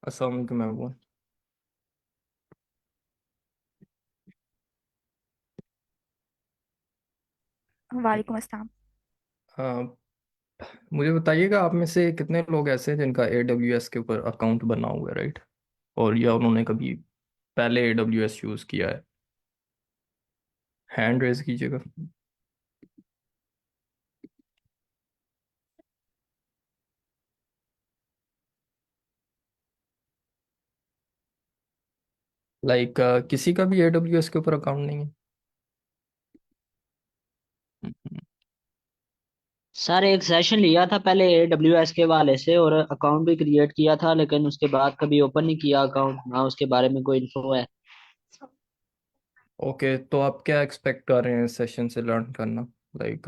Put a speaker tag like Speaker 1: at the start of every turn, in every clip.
Speaker 1: अस्सलाम वालेकुम एवरीवन।
Speaker 2: वालेकुम अस्सलाम।
Speaker 1: हाँ, मुझे बताइएगा आप में से कितने लोग ऐसे हैं जिनका AWS के ऊपर अकाउंट बना हुआ है, राइट? और या उन्होंने कभी पहले AWS यूज़ किया है? हैंड रेज कीजिएगा। लाइक किसी का भी AWS के ऊपर अकाउंट नहीं है? हम्म।
Speaker 3: सर एक सेशन लिया था पहले AWS के वाले से और अकाउंट भी क्रिएट किया था, लेकिन उसके बाद कभी ओपन नहीं किया अकाउंट, ना उसके बारे में कोई इन्फो है।
Speaker 1: ओके, तो आप क्या एक्सपेक्ट कर रहे हैं इस सेशन से लर्न करना? लाइक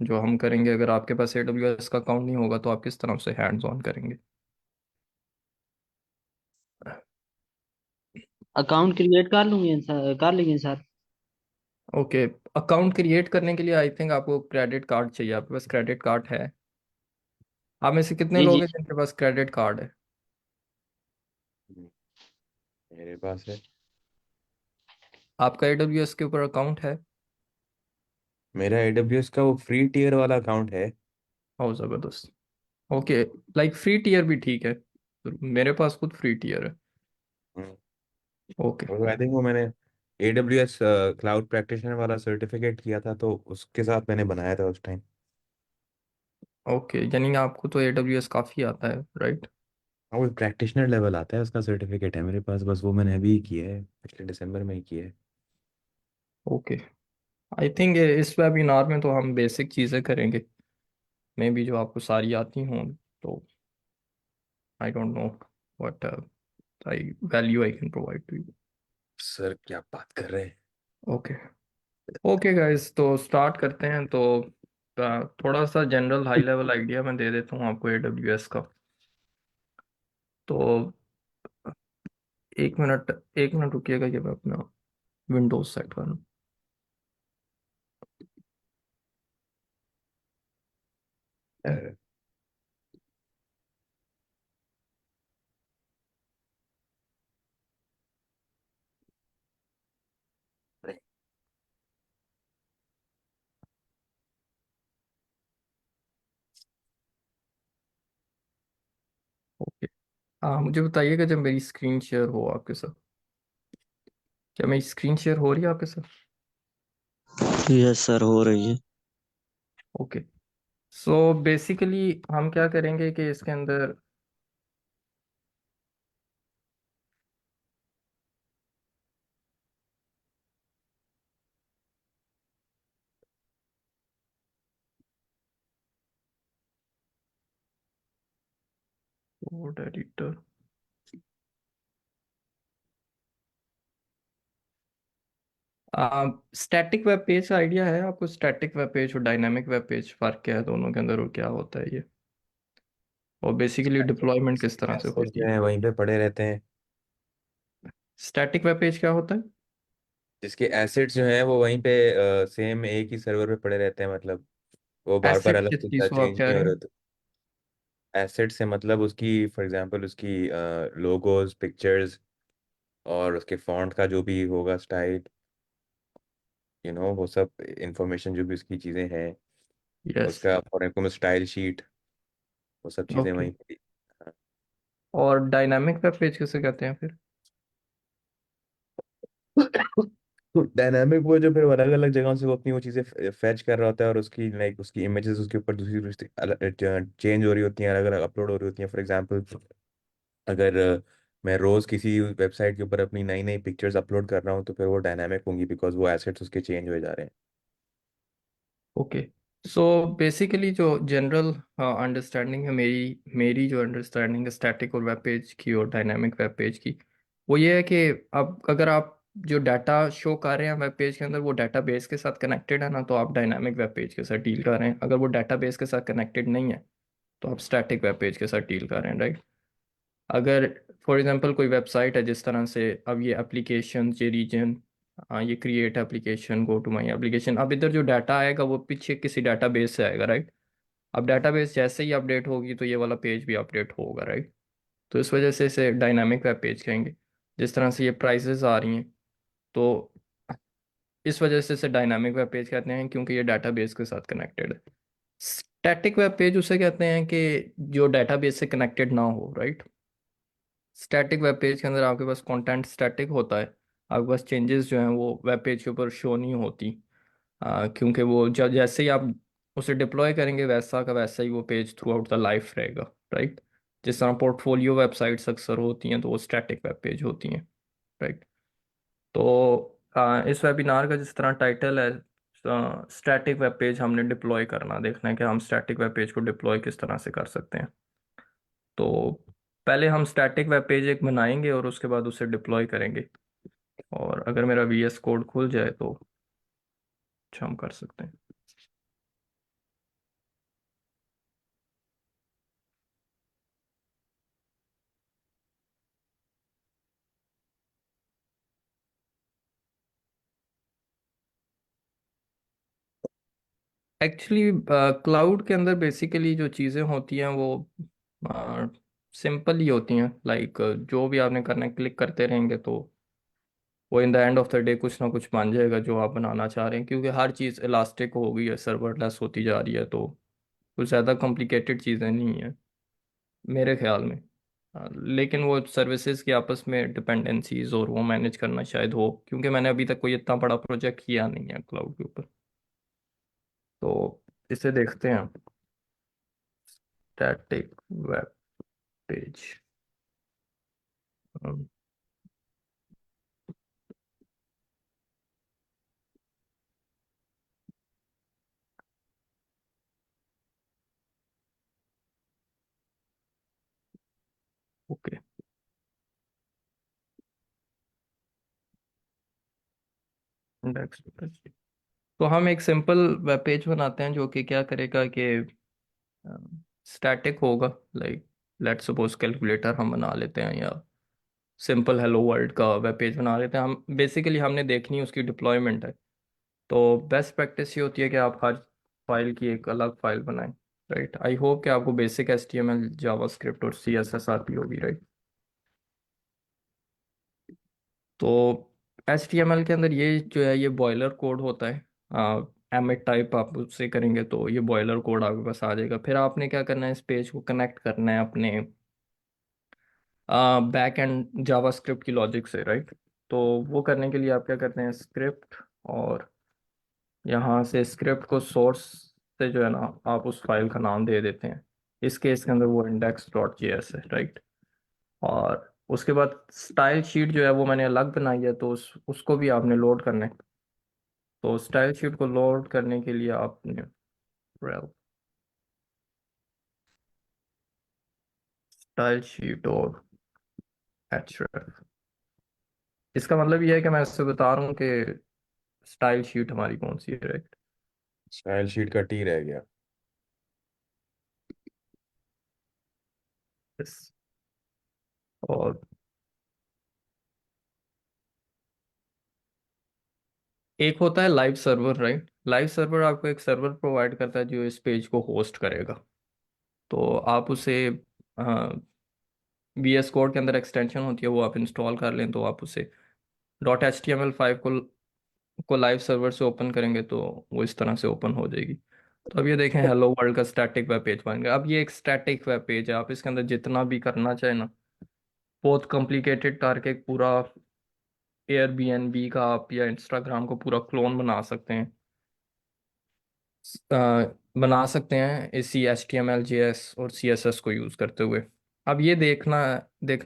Speaker 1: जो हम करेंगे, अगर आपके पास AWS का अकाउंट नहीं होगा तो आप किस तरह से हैंड्स ऑन करेंगे?
Speaker 3: अकाउंट क्रिएट कर लेंगे सर।
Speaker 1: ओके, अकाउंट क्रिएट करने के लिए आई थिंक आपको क्रेडिट कार्ड चाहिए। आपके पास क्रेडिट कार्ड है? आप में से कितने
Speaker 3: जी
Speaker 1: लोग
Speaker 3: जी।
Speaker 1: हैं जिनके पास क्रेडिट कार्ड है?
Speaker 4: हम्म, मेरे पास है।
Speaker 1: आपका AWS के ऊपर अकाउंट है?
Speaker 4: मेरा AWS का वो फ्री टियर वाला अकाउंट है।
Speaker 1: बहुत ज़बरदस्त। ओके, लाइक फ्री टीयर भी ठीक है, तो मेरे पास खुद फ्री टीयर है।
Speaker 4: हम्म,
Speaker 1: ओके।
Speaker 4: और आई थिंक वो मैंने AWS क्लाउड प्रैक्टिशनर वाला सर्टिफिकेट किया था, तो उसके साथ मैंने बनाया था उस टाइम।
Speaker 1: ओके, यानी आपको तो AWS काफ़ी आता है, राइट?
Speaker 4: हाँ, वो प्रैक्टिशनर लेवल आता है, उसका सर्टिफिकेट है मेरे पास। बस वो मैंने अभी किया है, पिछले दिसंबर में ही किया है।
Speaker 1: ओके, आई थिंक इस वेबिनार में तो हम बेसिक चीज़ें करेंगे, मे बी जो आपको सारी आती हों। तो I don't know what I value I can provide to you.
Speaker 4: Sir क्या बात कर रहे हैं।
Speaker 1: ओके। ओके गाइस, तो स्टार्ट करते हैं। तो थोड़ा सा जनरल हाई लेवल आइडिया मैं दे देता हूँ आपको AWS का। तो एक मिनट, एक मिनट रुकिएगा कि मैं अपना विंडोज सेट कर लूँ। ओके, मुझे बताइएगा जब मेरी स्क्रीन शेयर हो आपके साथ। क्या मेरी स्क्रीन शेयर हो रही है आपके साथ?
Speaker 3: यस सर, हो रही है।
Speaker 1: ओके। सो बेसिकली हम क्या करेंगे कि इसके अंदर code editor, static web page का आइडिया है आपको? स्टैटिक वेब पेज और डायनामिक वेब पेज, फ़र्क क्या है दोनों के अंदर और क्या होता है ये? और बेसिकली डिप्लॉयमेंट किस तरह से
Speaker 4: एसेट
Speaker 1: होती
Speaker 4: जो
Speaker 1: है?
Speaker 4: है वहीं पे पड़े रहते हैं।
Speaker 1: स्टैटिक वेब पेज क्या होता है?
Speaker 4: जिसके एसेट्स जो हैं वो वहीं पे सेम एक ही सर्वर पे पड़े रहते हैं, मतलब वो बार बार
Speaker 1: एसेट
Speaker 4: अलग
Speaker 1: किस
Speaker 4: से
Speaker 1: चीज़ को आप
Speaker 4: चेंज
Speaker 1: कह
Speaker 4: नहीं
Speaker 1: रहे
Speaker 4: हो
Speaker 1: हैं?
Speaker 4: रहे थे। एसेट से मतलब उसकी, फॉर एग्जांपल उसकी लोगोज, पिक्चर्स, और उसके फॉन्ट का जो भी होगा स्टाइल, वो सब इंफॉर्मेशन जो भी उसकी चीज़ें हैं।
Speaker 1: यस।
Speaker 4: उसका फॉर एग्जाम्पल स्टाइल शीट, वो सब चीज़ें
Speaker 1: ओके,
Speaker 4: वहीं पे।
Speaker 1: और डायनामिक वेब पेज किसे कहते हैं फिर?
Speaker 4: डायनामिक वो जो फिर अलग अलग जगहों से वो अपनी वो चीज़ें फैच कर रहा होता है, और उसकी लाइक उसकी इमेजेस उसके ऊपर दूसरी दूसरी चेंज हो रही होती हैं, अलग अलग अपलोड हो रही होती हैं। फॉर एग्जांपल अगर मैं रोज किसी वेबसाइट के ऊपर अपनी नई नई पिक्चर्स अपलोड कर रहा हूँ, तो फिर वो डायनामिक होंगी, बिकॉज वो एसेट्स उसके चेंज हो जा रहे हैं।
Speaker 1: ओके, सो बेसिकली जो जनरल अंडरस्टैंडिंग है, मेरी मेरी जो अंडरस्टैंडिंग है स्टैटिक और वेब पेज की और डायनामिक वेब पेज की, वो ये है कि अब अगर आप जो डाटा शो कर रहे हैं वेब पेज के अंदर वो डाटा बेस के साथ कनेक्टेड है ना, तो आप डायनामिक वेब पेज के साथ डील कर रहे हैं। अगर वो डाटा बेस के साथ कनेक्टेड नहीं है तो आप स्टैटिक वेब पेज के साथ डील कर रहे हैं, राइट? अगर फॉर एग्जांपल कोई वेबसाइट है, जिस तरह से अब ये एप्लीकेशन, ये रीजन, ये create application, go to my application, अब इधर जो डाटा आएगा वो पीछे किसी डाटाबेस से आएगा, राइट? अब डाटाबेस जैसे ही अपडेट होगी तो ये वाला पेज भी अपडेट होगा, राइट? तो इस वजह से इसे डायनामिक वेब पेज कहेंगे। जिस तरह से ये प्राइसेस आ रही हैं, तो इस वजह से इसे डायनामिक वेब पेज कहते हैं, क्योंकि ये डाटाबेस के साथ कनेक्टेड है। स्टैटिक वेब पेज उसे कहते हैं कि जो डाटाबेस से कनेक्टेड ना हो, राइट। स्टैटिक वेब पेज के अंदर आपके पास कंटेंट स्टैटिक होता है, आपके पास चेंजेस जो हैं वो वेब पेज के ऊपर शो नहीं होती। क्योंकि वो जब जैसे ही आप उसे डिप्लॉय करेंगे वैसा का वैसा ही वो page through out the life रहेगा, राइट। जिस तरह पोर्टफोलियो वेबसाइट्स अक्सर होती हैं तो वो स्टैटिक वेब पेज होती हैं, राइट। तो इस वेबिनार का जिस तरह टाइटल है, स्टैटिक वेब पेज हमने डिप्लॉय करना देखना है कि हम स्टैटिक वेब पेज को डिप्लॉय किस तरह से कर सकते हैं। तो पहले हम स्टैटिक वेब पेज एक बनाएंगे और उसके बाद उसे डिप्लॉय करेंगे, और अगर मेरा VS कोड खुल जाए तो अच्छा हम कर सकते हैं। एक्चुअली क्लाउड के अंदर बेसिकली जो चीज़ें होती हैं वो सिंपल ही होती हैं। लाइक जो भी आपने करना है क्लिक करते रहेंगे तो वो in the end of the day कुछ ना कुछ बन जाएगा जो आप बनाना चाह रहे हैं, क्योंकि हर चीज़ इलास्टिक हो गई है, सर्वरलेस होती जा रही है, तो कुछ ज़्यादा कॉम्प्लिकेटेड चीज़ें नहीं हैं मेरे ख्याल में। लेकिन वो सर्विसेज की आपस में डिपेंडेंसीज और वो मैनेज करना शायद हो, क्योंकि मैंने अभी तक कोई इतना बड़ा प्रोजेक्ट किया नहीं है क्लाउड के ऊपर। तो इसे देखते हैं, static web page. Okay, index page. तो हम एक सिंपल वेब पेज बनाते हैं जो कि क्या करेगा कि स्टैटिक होगा। लाइक लेट्स सपोज कैलकुलेटर हम बना लेते हैं, या सिंपल हेलो वर्ल्ड का वेब पेज बना लेते हैं। हम बेसिकली हमने देखनी है उसकी डिप्लॉयमेंट है। तो बेस्ट प्रैक्टिस ये होती है कि आप हर फाइल की एक अलग फाइल बनाएं, राइट। आई होप कि आपको बेसिक HTML जावास्क्रिप्ट और CSS आती होगी, राइट। तो HTML के अंदर ये जो है ये बॉयलर कोड होता है। एमिट टाइप आप उससे करेंगे तो ये बॉयलर कोड आपके पास आ जाएगा। फिर आपने क्या करना है, इस पेज को कनेक्ट करना है अपने बैक एंड जावास्क्रिप्ट की लॉजिक से, राइट। तो वो करने के लिए आप क्या करते हैं, स्क्रिप्ट, और यहाँ से स्क्रिप्ट को सोर्स से जो है ना आप उस फाइल का नाम दे देते हैं। इस केस के अंदर वो index.js है, राइट। और उसके बाद स्टाइल शीट जो है वो मैंने अलग बनाई है, तो उसको भी आपने लोड करना है। तो स्टाइल शीट को लोड करने के लिए आपने rel स्टाइल शीट और href। इसका मतलब ये है कि मैं इससे बता रहा हूँ कि स्टाइल शीट हमारी कौन सी है, राइट।
Speaker 4: स्टाइल शीट का टी रह गया।
Speaker 1: यस। और एक होता है live server, right. Live server आपको एक सर्वर प्रोवाइड करता है जो इस पेज को होस्ट करेगा। तो आप उसे VS कोड के अंदर एक्सटेंशन होती है वो आप इंस्टॉल कर लें, तो आप उसे .html5 को लाइव सर्वर से ओपन करेंगे तो वो इस तरह से ओपन हो जाएगी। तो अब ये देखें, हेलो वर्ल्ड का स्टैटिक वेब पेज बन गया। अब ये एक स्टैटिक वेब पेज है, आप इसके अंदर जितना भी करना चाहें ना, बहुत कॉम्प्लिकेटेड करके एक पूरा एयरबीएनबी का आप या इंस्टाग्राम को पूरा क्लोन बना सकते हैं। बना सकते हैं इसी HTML JS और CSS को यूज़ करते हुए। अब ये देखना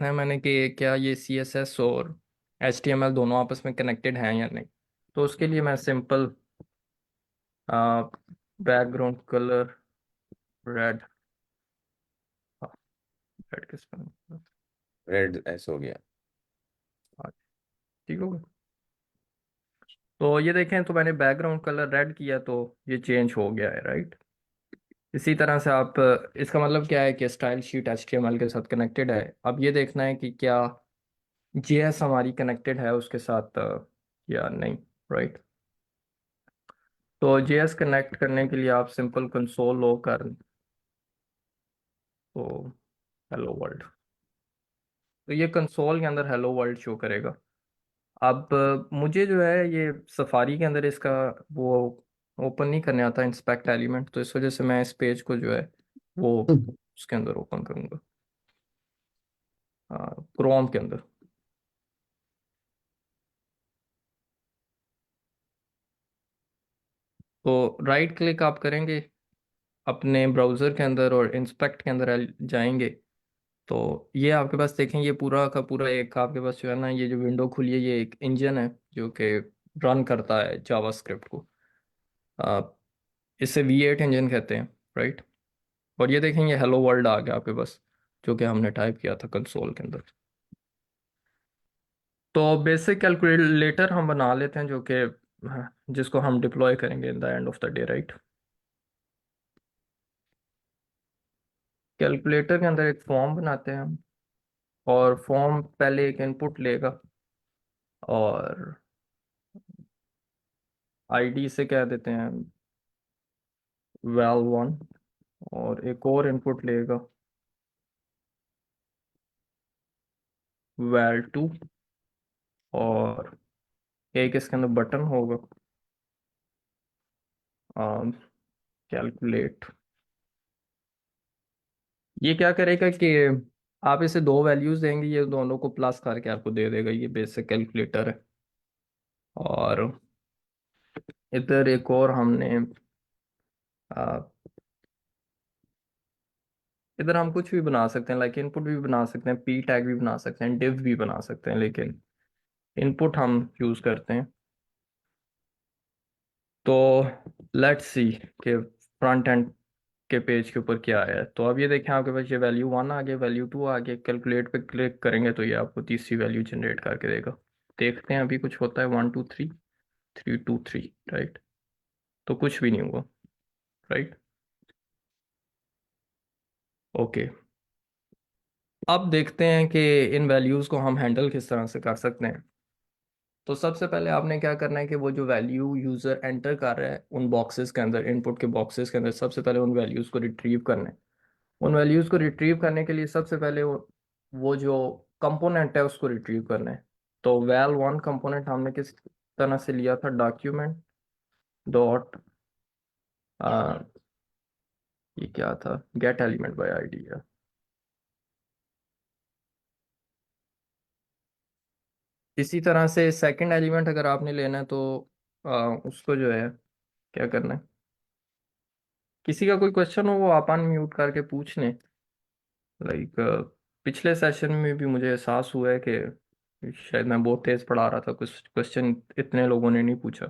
Speaker 1: है मैंने कि क्या ये CSS और HTML दोनों आपस में कनेक्टेड हैं या नहीं। तो उसके लिए मैं simple background colour red, red किस पर,
Speaker 4: रेड एस हो गया।
Speaker 1: हाँ, ठीक होगा। तो ये देखें, तो मैंने बैकग्राउंड कलर रेड किया तो ये चेंज हो गया है, राइट। इसी तरह से आप इसका मतलब क्या है कि स्टाइल शीट HTML के साथ कनेक्टेड है। अब ये देखना है कि क्या JS हमारी कनेक्टेड है उसके साथ या नहीं, राइट। तो JS कनेक्ट करने के लिए आप सिंपल कंसोल लो कर, तो हेलो वर्ल्ड, तो ये कंसोल के अंदर हेलो वर्ल्ड शो करेगा। अब मुझे जो है ये सफारी के अंदर इसका वो ओपन नहीं करने आता इंस्पेक्ट एलिमेंट, तो इस वजह से मैं इस पेज को जो है वो उसके अंदर ओपन करूंगा, क्रोम के अंदर। तो राइट क्लिक आप करेंगे अपने ब्राउज़र के अंदर और इंस्पेक्ट के अंदर जाएंगे। तो ये आपके पास देखें, ये पूरा का पूरा एक आपके पास जो है ना, ये जो विंडो खुली है ये एक इंजन है जो कि रन करता है जावास्क्रिप्ट को। आ, इसे V8 इंजन कहते हैं, राइट। और ये देखें, ये हेलो वर्ल्ड आ गया आपके पास, जो कि हमने टाइप किया था कंसोल के अंदर। तो बेसिक कैलकुलेटर हम बना लेते हैं जो कि जिसको हम डिप्लॉय करेंगे in the end of the day, right. Calculator के अंदर एक फॉर्म बनाते हैं हम, और फॉर्म पहले एक इनपुट लेगा और आईडी से कह देते हैं val1, और एक और इनपुट लेगा val2, और एक इसके अंदर बटन होगा कैलकुलेट। ये क्या करेगा कि आप इसे दो वैल्यूज देंगे, ये दोनों को प्लस करके आपको दे देगा। ये बेसिक कैलकुलेटर है। और इधर एक और हमने आ, इधर हम कुछ भी बना सकते हैं, लाइक इनपुट भी बना सकते हैं, पी टैग भी बना सकते हैं, div भी बना सकते हैं, लेकिन इनपुट हम यूज करते हैं। तो लेट्स सी कि फ्रंट एंड के पेज के ऊपर क्या आया है। तो अब ये देखें, आपके पास ये वैल्यू 1 आ गया, वैल्यू 2 आ गया। कैलकुलेट पे क्लिक करेंगे तो ये आपको तीसरी वैल्यू जनरेट करके देगा। देखते हैं अभी कुछ होता है। 1 2 3, 3 2 3, राइट। तो कुछ भी नहीं हुआ, राइट। ओके, अब देखते हैं कि इन वैल्यूज़ को हम हैंडल किस तरह से कर सकते हैं। तो सबसे पहले आपने क्या करना है कि वो जो वैल्यू यूज़र एंटर कर रहा है उन बॉक्सेस के अंदर, इनपुट के बॉक्सेस के अंदर, सबसे पहले उन वैल्यूज़ को रिट्रीव करना है। उन वैल्यूज़ को रिट्रीव करने के लिए सबसे पहले वो जो कंपोनेंट है उसको रिट्रीव करना है। तो val1 कंपोनेंट हमने किस तरह से लिया था, डॉक्यूमेंट डॉट ये क्या था, गेट एलिमेंट बाय आईडी है। इसी तरह से सेकंड एलिमेंट अगर आपने लेना है तो उसको जो है क्या करना है, किसी का कोई क्वेश्चन हो वो आप अनम्यूट करके पूछ लें। लाइक पिछले सेशन में भी मुझे एहसास हुआ है कि शायद मैं बहुत तेज पढ़ा रहा था, कुछ क्वेश्चन इतने लोगों ने नहीं पूछा।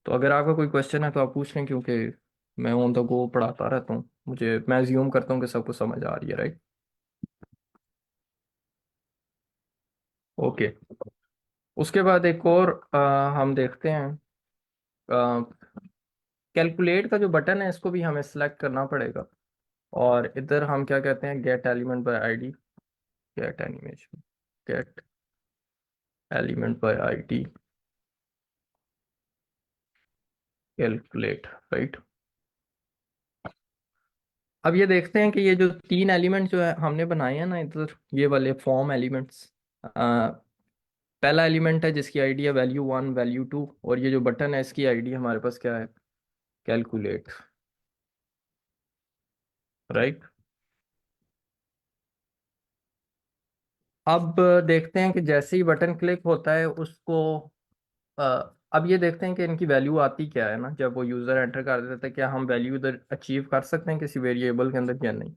Speaker 1: तो अगर आपका कोई क्वेश्चन है तो आप पूछ लें, क्योंकि मैं ऑन द गो पढ़ाता रहता हूँ, मैं अज्यूम करता हूँ कि सबको समझ आ रही है, राइट। ओके, उसके बाद एक और हम देखते हैं कैलकुलेट का जो बटन है इसको भी हमें सेलेक्ट करना पड़ेगा। और इधर हम क्या कहते हैं, get element by ID, get animation, get element by ID calculate, right. अब ये देखते हैं कि ये जो तीन एलिमेंट जो है हमने बनाए हैं ना इधर, ये वाले फॉर्म एलिमेंट्स, पहला एलिमेंट है जिसकी आईडी है वैल्यू 1, वैल्यू 2, और ये जो बटन है इसकी आईडी हमारे पास क्या है, कैलकुलेट, राइट। अब देखते हैं कि जैसे ही बटन क्लिक होता है उसको अ, अब ये देखते हैं कि इनकी वैल्यू आती क्या है ना, जब वो यूज़र एंटर कर देता है, क्या हम वैल्यू इधर अचीव कर सकते हैं किसी वेरिएबल के अंदर या नहीं।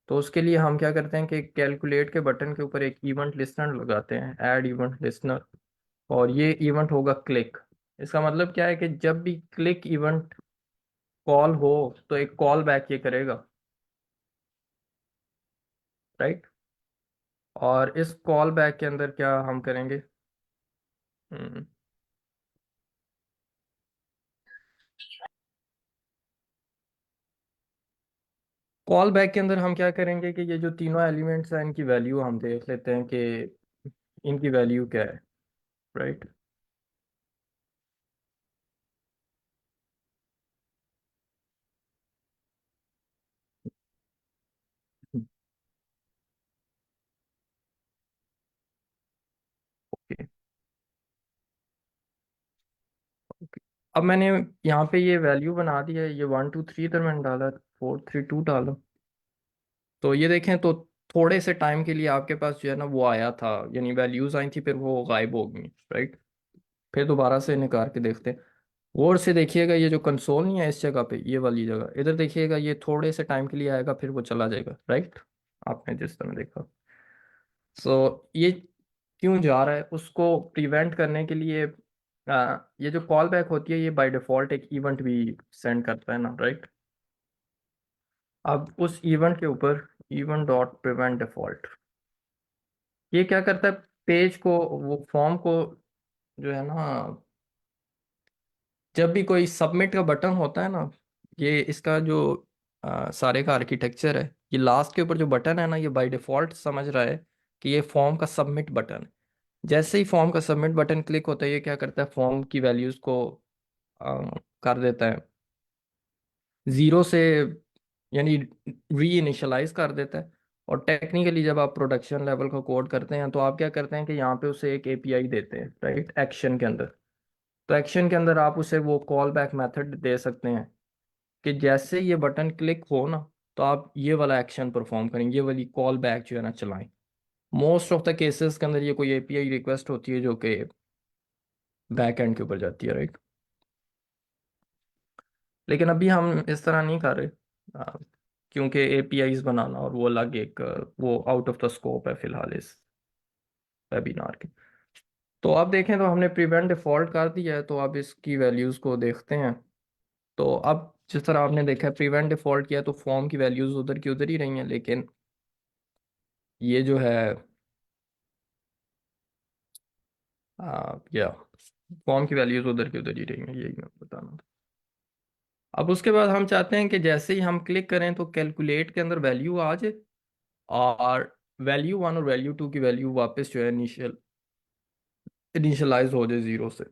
Speaker 1: तो उसके लिए हम क्या करते हैं कि कैलकुलेट के बटन के ऊपर एक इवेंट लिस्टनर लगाते हैं, ऐड इवेंट लिस्टनर। और ये इवेंट होगा क्लिक। इसका मतलब क्या है कि जब भी क्लिक इवेंट कॉल हो तो एक कॉल बैक ये करेगा, राइट। और इस कॉल बैक के अंदर क्या हम करेंगे, कॉल बैक के अंदर हम क्या करेंगे कि ये जो तीनों एलिमेंट्स हैं इनकी वैल्यू हम देख लेते हैं कि इनकी वैल्यू क्या है, राइट। अब मैंने यहाँ पे ये वैल्यू बना दिया है, ये 1 2 3 इधर मैंने डाला, 4 3 2 डाला। तो ये देखें तो थोड़े से टाइम के लिए आपके पास जो है ना वो आया था, यानी वैल्यूज आई थी, फिर वो गायब हो गई, राइट। फिर दोबारा से निकाल के देखते हैं। गौर से देखिएगा, ये जो कंसोल नहीं है इस जगह पे, ये वाली जगह इधर देखिएगा, ये थोड़े से टाइम के लिए आएगा फिर वो चला जाएगा, राइट। आपने जिस तरह देखा। सो ये क्यों जा रहा है, उसको प्रिवेंट करने के लिए ये जो कॉल बैक होती है ये बाय डिफॉल्ट एक इवेंट भी सेंड करता है ना, राइट। अब उस इवेंट के ऊपर इवेंट डॉट प्रिवेंट डिफॉल्ट, ये क्या करता है, पेज को, वो फॉर्म को जो है ना, जब भी कोई सबमिट का बटन होता है ना, ये इसका जो सारे का आर्किटेक्चर है, ये लास्ट के ऊपर जो बटन है ना, ये बाय डिफॉल्ट समझ रहा है कि ये फॉर्म का सबमिट बटन है। जैसे ही फॉर्म का सबमिट बटन क्लिक होता है, ये क्या करता है, फॉर्म की वैल्यूज को कर देता है जीरो से, यानी री इनिशियलाइज कर देता है। और टेक्निकली जब आप प्रोडक्शन लेवल का कोड करते हैं तो आप क्या करते हैं कि यहाँ पे उसे एक एपीआई देते हैं, राइट, एक्शन के अंदर। तो एक्शन के अंदर आप उसे वो कॉल बैक मेथड दे सकते हैं कि जैसे ये बटन क्लिक हो ना, तो आप ये वाला एक्शन परफॉर्म करें, ये वाली कॉल बैक जो है ना चलाएं। मोस्ट ऑफ द केसेस के अंदर ये कोई एपीआई रिक्वेस्ट होती है जो कि बैक एंड के ऊपर जाती है, राइट। लेकिन अभी हम इस तरह नहीं कर रहे, आ, क्योंकि एपीआईज बनाना और वो अलग एक वो आउट ऑफ द स्कोप है फिलहाल इस वेबिनार के। तो अब देखें तो हमने प्रिवेंट डिफॉल्ट कर दिया है, तो अब इसकी वैल्यूज़ को देखते हैं। तो अब जिस तरह आपने देखा है प्रिवेंट डिफॉल्ट किया तो फॉर्म की वैल्यूज़ उधर की उधर ही रही हैं, लेकिन ये जो है या फॉर्म की वैल्यूज़ उधर की उधर ही रही हैं, यही मैं बताना था। अब उसके बाद हम चाहते हैं कि जैसे ही हम क्लिक करें तो कैलकुलेट के अंदर वैल्यू आ जाए, और वैल्यू 1 और वैल्यू 2 की वैल्यू वापस जो है इनिशियलाइज हो जाए जीरो से।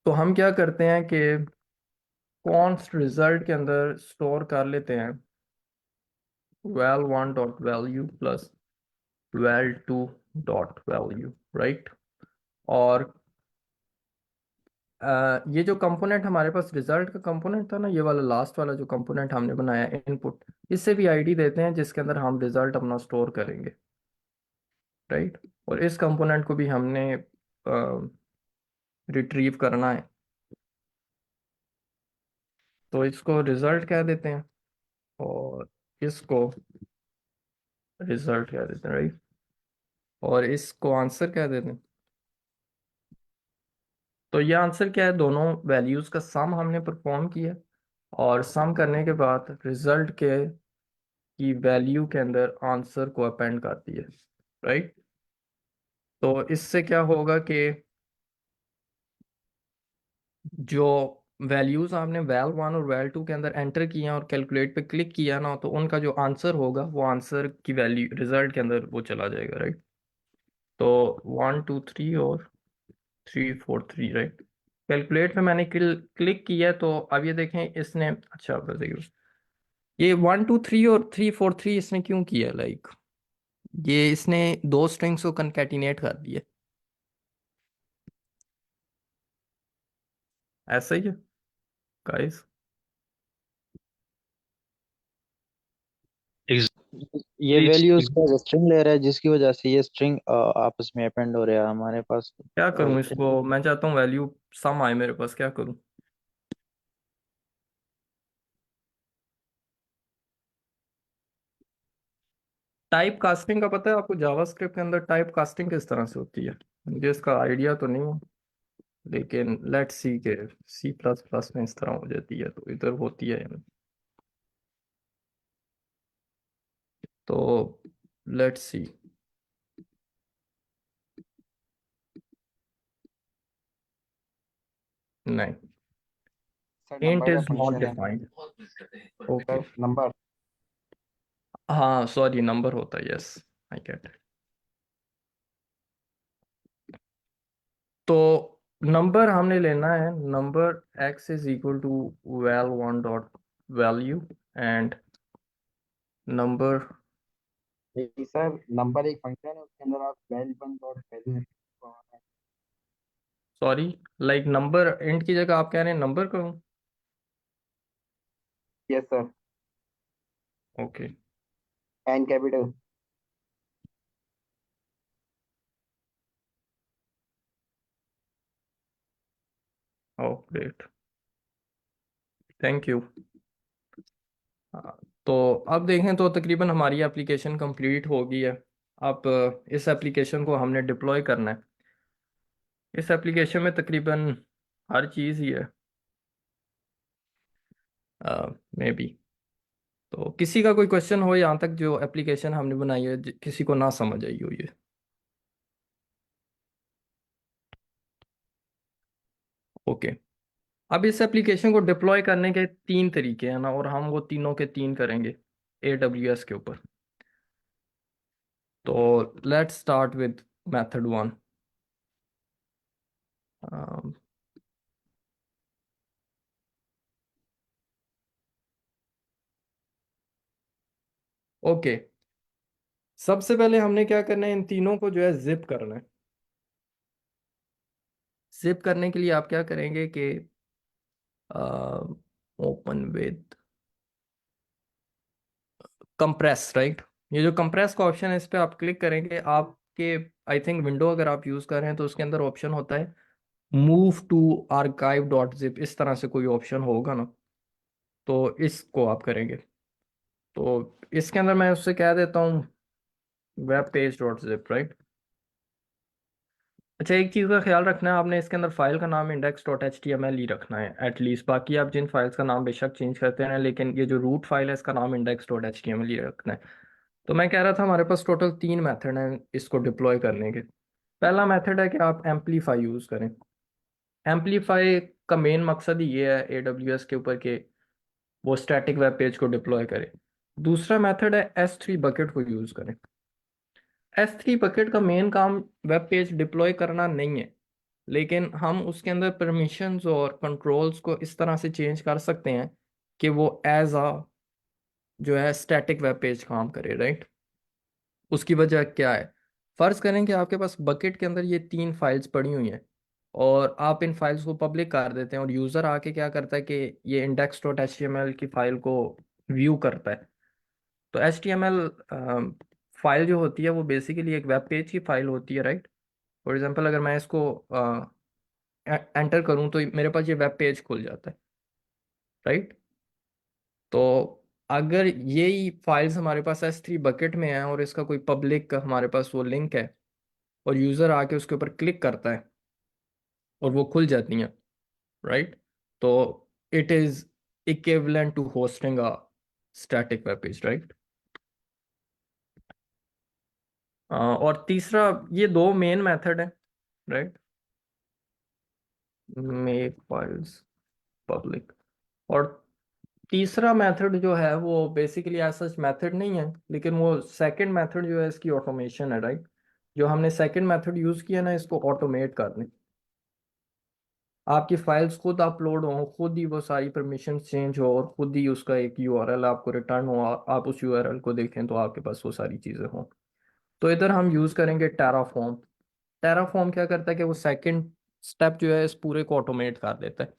Speaker 1: तो हम क्या करते हैं कि कॉन्स्ट रिजल्ट के अंदर स्टोर कर लेते हैं val1 dot value plus val2 dot value, right. और ये जो कंपोनेंट हमारे पास रिजल्ट का कंपोनेंट था ना, ये वाला लास्ट वाला जो कंपोनेंट हमने बनाया इनपुट, इससे भी आईडी देते हैं जिसके अंदर हम रिजल्ट अपना स्टोर करेंगे, राइट। और इस कंपोनेंट को भी हमने रिट्रीव करना है, तो इसको रिजल्ट कह देते हैं और इसको रिजल्ट कह देते हैं, राइट। और इसको आंसर कह देते हैं। तो ये आंसर क्या है, दोनों वैल्यूज का सम हमने परफॉर्म किया, और सम करने के बाद रिजल्ट के की वैल्यू के अंदर आंसर को अपेंड कर दिया, राइट। तो इससे क्या होगा कि जो वैल्यूज आपने वैल 1 और वैल 2 के अंदर एंटर किया और कैलकुलेट पे क्लिक किया ना, तो उनका जो आंसर होगा वो आंसर की वैल्यू रिजल्ट के अंदर वो चला जाएगा, राइट। तो 1 2 3 और 3 4 3, राइट। कैलकुलेट पे मैंने क्लिक किया है, तो अब ये देखें इसने, अच्छा बस ये 1 2 3 और 3 4 3 इसने क्यों किया, लाइक ये इसने दो स्ट्रिंग्स को कंकैटिनेट कर दिया, ऐसा ही है गाइस।
Speaker 5: ये वैल्यू
Speaker 3: Ex-
Speaker 5: उसका स्ट्रिंग ले रहा है जिसकी वजह से ये स्ट्रिंग आपस में अपेंड हो रहा है हमारे पास।
Speaker 1: क्या करूं
Speaker 5: अ,
Speaker 1: इसको, मैं चाहता हूँ वैल्यू सम आए मेरे पास, क्या करूं। टाइप कास्टिंग का पता है आपको, जावास्क्रिप्ट के अंदर टाइप कास्टिंग किस तरह से होती है, मुझे इसका आइडिया तो नहीं है, लेकिन लेट्स सी के C++ में इस तरह हो जाती है, तो इधर होती है या नहीं। तो लेट्स सी, नहीं,
Speaker 6: सर
Speaker 1: इंट
Speaker 6: नंबर का
Speaker 1: इज नॉट
Speaker 6: फंक्शन है।
Speaker 1: डिफाइंड। Okay,
Speaker 6: sir number.
Speaker 1: हाँ सॉरी, नंबर होता है, यस, आई गेट। तो नंबर हमने लेना है, number x is equal to val1 dot value and number,
Speaker 6: जी सर, नंबर एक फंक्शन है, उसके अंदर आप val one dot value.
Speaker 1: Sorry, like number int की जगह आप कह रहे हैं नंबर करूँ?
Speaker 6: Yes sir.
Speaker 1: Okay.
Speaker 6: N capital.
Speaker 1: Oh great, thank you. तो अब देखें तो तकरीबन हमारी एप्लीकेशन कंप्लीट हो गई है। अब इस एप्लीकेशन को हमने डिप्लॉय करना है। इस एप्लीकेशन में तकरीबन हर चीज़ ही है, मे बी। तो किसी का कोई क्वेश्चन हो यहाँ तक जो एप्लीकेशन हमने बनाई है किसी को ना समझ आई हो ये? ओके। अब इस एप्लीकेशन को डिप्लॉय करने के तीन तरीके हैं ना, और हम वो तीनों के तीन करेंगे AWS के ऊपर। तो let's start with method one. Okay, सबसे पहले हमने क्या करना है, इन तीनों को जो है जिप करना है। जिप करने के लिए आप क्या करेंगे कि ओपन विद कंप्रेस, राइट। ये जो कंप्रेस का ऑप्शन है इस पे आप क्लिक करेंगे। आपके आई थिंक विंडो अगर आप यूज़ कर रहे हैं तो उसके अंदर ऑप्शन होता है move to archive dot zip, इस तरह से कोई ऑप्शन होगा ना, तो इसको आप करेंगे। तो इसके अंदर मैं उससे कह देता हूँ web page dot zip, right. अच्छा, एक चीज़ का ख्याल रखना है, आपने इसके अंदर फाइल का नाम index dot H T M L ही रखना है एटलीस्ट। बाकी आप जिन फाइल्स का नाम बेशक चेंज करते हैं, लेकिन ये जो रूट फाइल है इसका नाम index dot H T M L ही रखना है। तो मैं कह रहा था हमारे पास टोटल तीन मेथड हैं इसको डिप्लॉय करने के। पहला मेथड है कि आप एम्पलीफाई यूज़ करें। एम्पलीफाई का मेन मकसद ही ये है AWS के ऊपर कि वो स्टैटिक वेब पेज को डिप्लॉय करे। दूसरा मेथड है S3 बकेट को यूज़ करें। S3 बकेट का मेन काम वेब पेज डिप्लॉय करना नहीं है, लेकिन हम उसके अंदर परमिशंस और कंट्रोल्स को इस तरह से चेंज कर सकते हैं कि वो एज अ जो है स्टैटिक वेब पेज काम करे, राइट। उसकी वजह क्या है? फर्ज करें कि आपके पास बकेट के अंदर ये तीन फाइल्स पड़ी हुई हैं और आप इन फाइल्स को पब्लिक कर देते हैं, और यूज़र आके क्या करता है कि ये index dot H T M L की फाइल को व्यू करता है। तो H T M L file जो होती है वो बेसिकली एक वेब पेज की फाइल होती है, राइट। फॉर एग्जांपल अगर मैं इसको एंटर करूं तो मेरे पास ये वेब पेज खुल जाता है, राइट। तो अगर यही फाइल्स हमारे पास S3 बकेट में है और इसका कोई पब्लिक हमारे पास वो लिंक है और यूज़र आके उसके ऊपर क्लिक करता है और वो खुल जाती हैं, राइट। तो it is equivalent to hosting a static web page, right. और तीसरा, ये दो मेन मेथड है, राइट। Make files public. और तीसरा मेथड जो है वो बेसिकली ऐसा मेथड नहीं है, लेकिन वो सेकंड मेथड जो है इसकी ऑटोमेशन है, राइट। जो हमने सेकंड मेथड यूज़ किया ना, इसको ऑटोमेट करने, आपकी फाइल्स खुद अपलोड हो, खुद ही वो सारी परमिशन चेंज हो, और खुद ही उसका एक यूआरएल आपको रिटर्न हो, आप उस यूआरएल को देखें तो आपके पास वो सारी चीज़ें हों। तो इधर हम यूज़ करेंगे टेराफॉर्म। टेराफॉर्म क्या करता है कि वो सेकंड स्टेप जो है इस पूरे को ऑटोमेट कर देता है,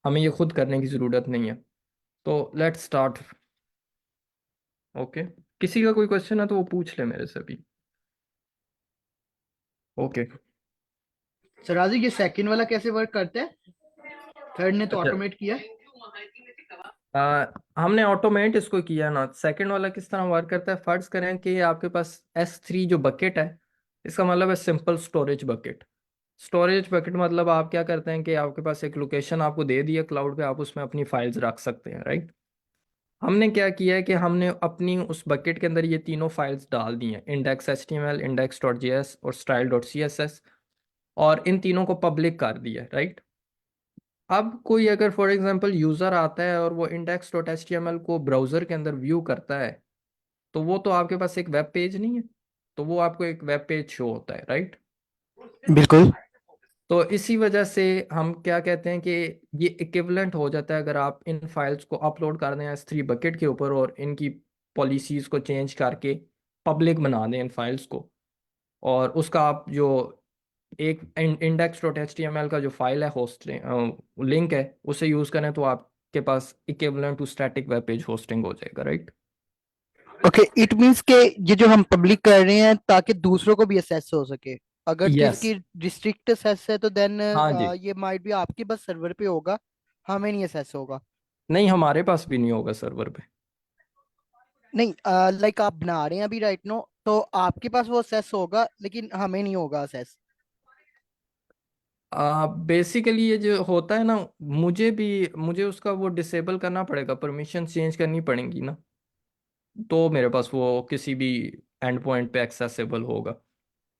Speaker 1: हमें ये खुद करने की ज़रूरत नहीं है। तो लेट्स स्टार्ट। ओके, किसी का कोई क्वेश्चन है तो वो पूछ ले मेरे से भी। ओके।
Speaker 7: सर राजू ये सेकंड वाला कैसे वर्क करता है? थर्ड ने तो
Speaker 1: अच्छा,
Speaker 7: ऑटोमेट किया।
Speaker 1: हमने ऑटोमेट इसको किया ना। सेकंड वाला किस तरह वर्क करता है, फर्ज करें कि आपके पास S3 जो बकेट है, इसका मतलब है simple storage bucket. Storage bucket मतलब आप क्या करते हैं कि आपके पास एक लोकेशन आपको दे दी है क्लाउड पे, आप उसमें अपनी फाइल्स रख सकते हैं, राइट। हमने क्या किया है कि हमने अपनी उस बकेट के अंदर ये तीनों फाइल्स डाल दी हैं, index H T M L, index dot J S और style dot C S S, और इन तीनों को पब्लिक कर दिया है, राइट। अब कोई अगर फॉर एग्जांपल यूज़र आता है और वो index dot H T M L को ब्राउज़र के अंदर व्यू करता है, तो वो तो आपके पास एक वेब पेज नहीं है, तो वो आपको एक वेब पेज शो होता है, राइट।
Speaker 7: बिल्कुल।
Speaker 1: तो इसी वजह से हम क्या कहते हैं कि ये इक्विवेलेंट हो जाता है अगर आप इन फाइल्स को अपलोड कर दें S3 बकेट के ऊपर और इनकी पॉलिसीज़ को चेंज करके पब्लिक बना दें इन फाइल्स को, और उसका आप जो एक index dot H T M L का जो फाइल है होस्टिंग लिंक है उसे यूज करें तो आपके पास equivalent to static web page hosting हो जाएगा, राइट?
Speaker 7: ओके, इट मींस के ये जो हम पब्लिक कर रहे हैं ताकि दूसरों को भी असेस हो सके। अगर किसी
Speaker 1: यस।
Speaker 7: की रिस्ट्रिक्ट असेस है तो देन
Speaker 1: हाँ जी।
Speaker 7: ये माइट भी आपके बस सर्वर पे होगा, हमें नहीं असेस होगा।
Speaker 1: नहीं, हमारे पास भी नहीं होगा सर्वर पे।
Speaker 7: नहीं, लाइक आप बना रहे हैं अभी राइट नो, तो आपके पास वो असेस होगा लेकिन हमें नहीं होगा असेस।
Speaker 1: बेसिकली ये जो होता है ना, मुझे उसका वो डिसेबल करना पड़ेगा, परमिशन चेंज करनी पड़ेगी ना, तो मेरे पास वो किसी भी एंड पॉइंट पे एक्सेसिबल होगा।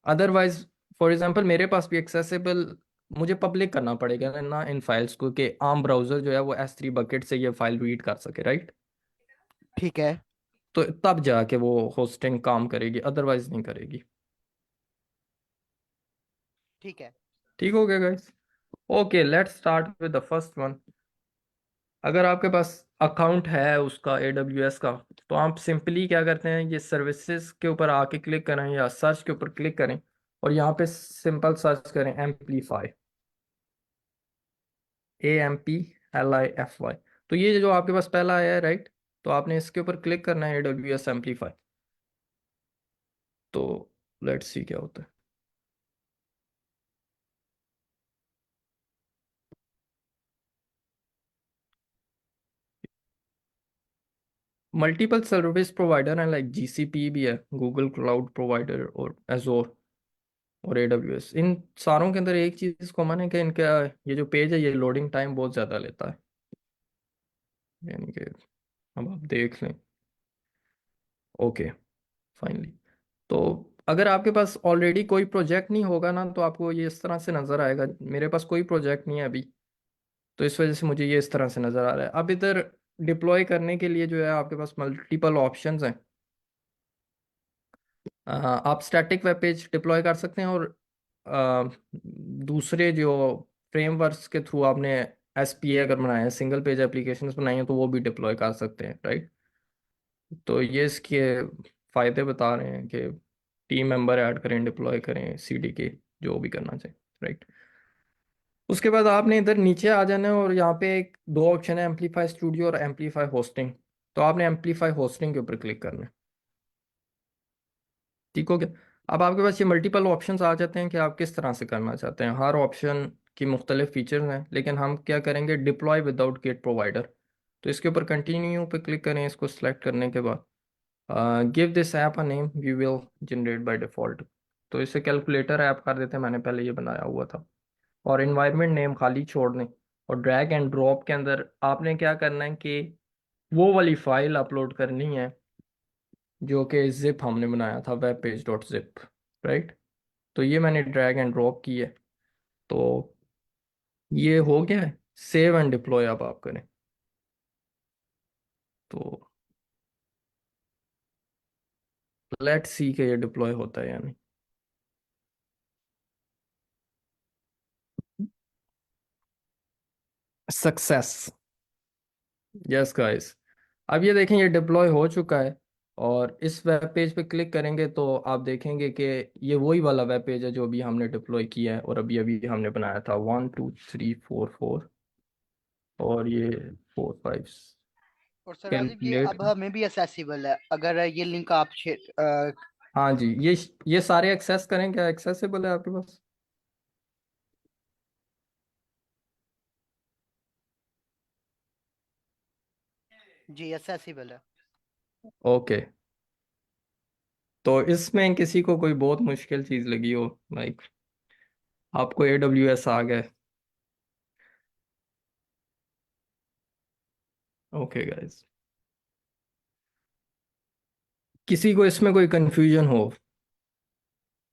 Speaker 1: अदरवाइज फॉर एग्जांपल मेरे पास भी एक्सेसिबल मुझे पब्लिक करना पड़ेगा ना इन फाइल्स को, कि आम ब्राउजर जो है वो S3 बकेट से ये फाइल रीड कर सके, राइट?
Speaker 7: ठीक है।
Speaker 1: तो तब जाके वो होस्टिंग काम करेगी, अदरवाइज नहीं करेगी।
Speaker 7: ठीक है।
Speaker 1: ठीक हो गया guys? Okay, let's start with the first one. अगर आपके पास अकाउंट है उसका AWS का, तो आप सिंपली क्या करते हैं, ये सर्विसेज के ऊपर आके क्लिक करें या सर्च के ऊपर क्लिक करें और यहाँ पे सिंपल सर्च करें एम्पलीफाई, AMPLIFY। तो ये जो आपके पास पहला आया है, राइट? तो आपने इसके ऊपर क्लिक करना है AWS एम्पलीफाई। तो लेट्स सी क्या होता है। मल्टीपल सर्विस प्रोवाइडर हैं, लाइक GCP भी है, गूगल क्लाउड प्रोवाइडर और एजोर और AWS। इन सारों के अंदर एक चीज़ कॉमन है कि इनका ये जो पेज है ये लोडिंग टाइम बहुत ज़्यादा लेता है, यानी कि अब आप देख लें। Okay, finally. तो अगर आपके पास ऑलरेडी कोई प्रोजेक्ट नहीं होगा ना, तो आपको ये इस तरह से नज़र आएगा। मेरे पास कोई प्रोजेक्ट नहीं है अभी, तो इस वजह से मुझे ये इस तरह से नज़र आ रहा है। अब इधर डिप्लॉय करने के लिए जो है आपके पास मल्टीपल ऑप्शंस हैं। आप स्टैटिक वेब पेज डिप्लॉय कर सकते हैं, और दूसरे जो फ्रेमवर्क्स के थ्रू आपने SPA अगर बनाए हैं, सिंगल पेज एप्लीकेशंस बनाई हैं, तो वो भी डिप्लॉय कर सकते हैं, राइट? तो ये इसके फ़ायदे बता रहे हैं कि टीम मेंबर ऐड करें, डिप्लॉय करें, CDK जो भी करना चाहिए, राइट? उसके बाद आपने इधर नीचे आ जाना है और यहाँ पे एक दो ऑप्शन है, एम्पलीफाई स्टूडियो और एम्पलीफाई होस्टिंग। तो आपने एम्पलीफाई होस्टिंग के ऊपर क्लिक करना है। ठीक हो गया? अब आपके पास ये मल्टीपल ऑप्शंस आ जाते हैं कि आप किस तरह से करना चाहते हैं। हर ऑप्शन की मुख्तलिफ फीचर्स हैं, लेकिन हम क्या करेंगे, डिप्लॉय विदाउट गेट प्रोवाइडर। तो इसके ऊपर कंटिन्यू पे क्लिक करें। इसको सिलेक्ट करने के बाद give this app a name we will generate by default. तो इसे कैलकुलेटर ऐप कर देते हैं, मैंने पहले ये बनाया हुआ था। और इन्वायरमेंट नेम खाली छोड़ दें। और ड्रैग एंड ड्रॉप के अंदर आपने क्या करना है कि वो वाली फाइल अपलोड करनी है जो कि जिप हमने बनाया था, web page dot zip, right? तो ये मैंने ड्रैग एंड ड्रॉप की है। तो ये हो गया है। सेव एंड डिप्लॉय अब आप करें। तो लेट्स सी कि ये डिप्लॉय होता है या नहीं। सक्सेस। यस गाइस, अब ये देखें ये डिप्लॉय हो चुका है। और इस वेब पेज पे क्लिक करेंगे तो आप देखेंगे कि ये वही वाला वेब पेज है जो अभी हमने डिप्लॉय किया है और अभी अभी हमने बनाया था 1 2 3 4 4, और ये 4 5
Speaker 7: और सर राजीव, ये
Speaker 1: कैलकुलेट।
Speaker 7: अब हमें भी असेसिबल है अगर ये लिंक आप
Speaker 1: हाँ जी, ये सारे एक्सेस करें, क्या एक्सेसिबल है आपके पास?
Speaker 7: जी असेसिबल है।
Speaker 1: ओके। तो इसमें किसी को कोई बहुत मुश्किल चीज़ लगी हो, लाइक आपको AWS आ गए। ओके गाइस, किसी को इसमें कोई कंफ्यूजन हो,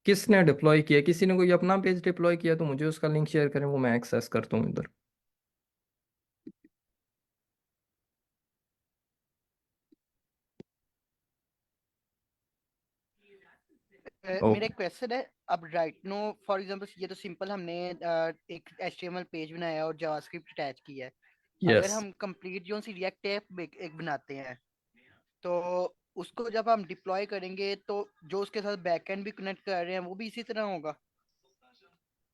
Speaker 1: किसने डिप्लॉय किया, किसी ने कोई अपना पेज डिप्लॉय किया, तो मुझे उसका लिंक शेयर करें, वो मैं एक्सेस करता हूँ इधर।
Speaker 7: मेरा
Speaker 1: ओके।
Speaker 7: एक क्वेश्चन है। अब राइट नो फॉर एग्जांपल ये तो सिंपल हमने एक HTML पेज बनाया और जावास्क्रिप्ट अटैच किया है। अगर
Speaker 1: यस।
Speaker 7: हम कंप्लीट जो सी रिएक्ट ऐप एक बनाते हैं, तो उसको जब हम डिप्लॉय करेंगे तो जो उसके साथ बैकएंड भी कनेक्ट कर रहे हैं वो भी इसी तरह होगा।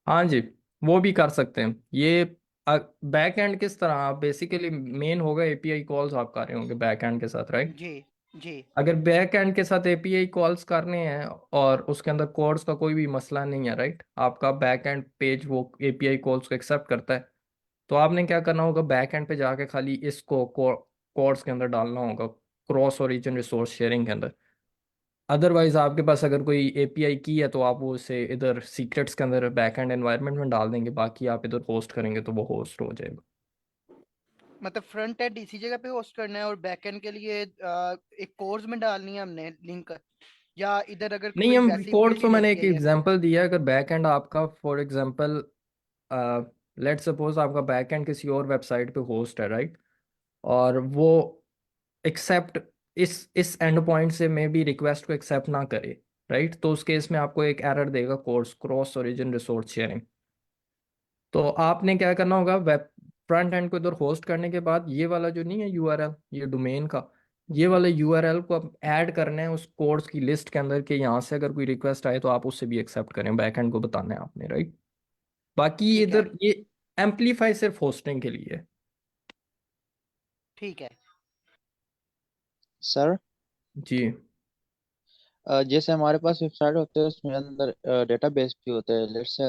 Speaker 1: हाँ जी, वो भी कर सकते हैं ये। बैक एंड किस तरह, आप बेसिकली मेन होगा एपीआई कॉल्स आप कर रहे होंगे बैक एंड के साथ, राइट?
Speaker 7: जी जी
Speaker 1: अगर बैक एंड के साथ एपीआई कॉल्स करने हैं और उसके अंदर कोड्स का कोई भी मसला नहीं है, राइट, आपका बैक एंड पेज वो एपीआई कॉल्स को एक्सेप्ट करता है, तो आपने क्या करना होगा, बैक एंड पे जाके खाली इसको कोड्स के अंदर डालना होगा, क्रॉस ओरिजिन रिसोर्स शेयरिंग के अंदर। अदरवाइज आपके पास अगर कोई एपीआई की है तो आप वो उसे इधर सीक्रेट्स के अंदर बैक एंड एनवायरनमेंट में डाल देंगे, बाकी आप इधर होस्ट करेंगे तो वो होस्ट हो जाएगा।
Speaker 7: मतलब फ्रंट एंड इसी जगह पे होस्ट करना है और बैक एंड के लिए एक कोर्स में डालनी है हमने लिंक, या इधर अगर
Speaker 1: नहीं,
Speaker 7: कोई
Speaker 1: हम
Speaker 7: वैसे ही
Speaker 1: कोड
Speaker 7: बिल्ट
Speaker 1: तो
Speaker 7: इन
Speaker 1: मैंने एक
Speaker 7: एपीआई है तो?
Speaker 1: एग्जांपल दिया है, अगर बैक एंड आपका फॉर एग्जांपल लेट सपोज आपका बैक एंड किसी और वेबसाइट पे होस्ट है, राइट, और वो एक्सेप्ट इस एंड पॉइंट से मे भी रिक्वेस्ट को एक्सेप्ट ना करे, राइट, तो उस केस में आपको एक एरर देगा course cross origin resource sharing. तो आपने क्या करना होगा, वेब फ्रंट एंड को इधर होस्ट करने के बाद ये वाला जो नहीं है यूआरएल, ये डोमेन का, ये वाले यूआरएल को आप ऐड करना है उस कोड्स की लिस्ट के अंदर के यहाँ से अगर कोई रिक्वेस्ट आए तो आप उससे भी एक्सेप्ट करें, बैक एंड को बताना है आपने, राइट। बाकी
Speaker 7: ठीक है
Speaker 1: इधर ये एम्पलीफाई सिर्फ होस्टिंग के लिए है।
Speaker 7: ठीक है।
Speaker 5: सर,
Speaker 1: जी।
Speaker 5: जैसे हमारे पास वेबसाइट होते हैं उसमें अंदर डेटाबेस भी होते हैं। लेट्स से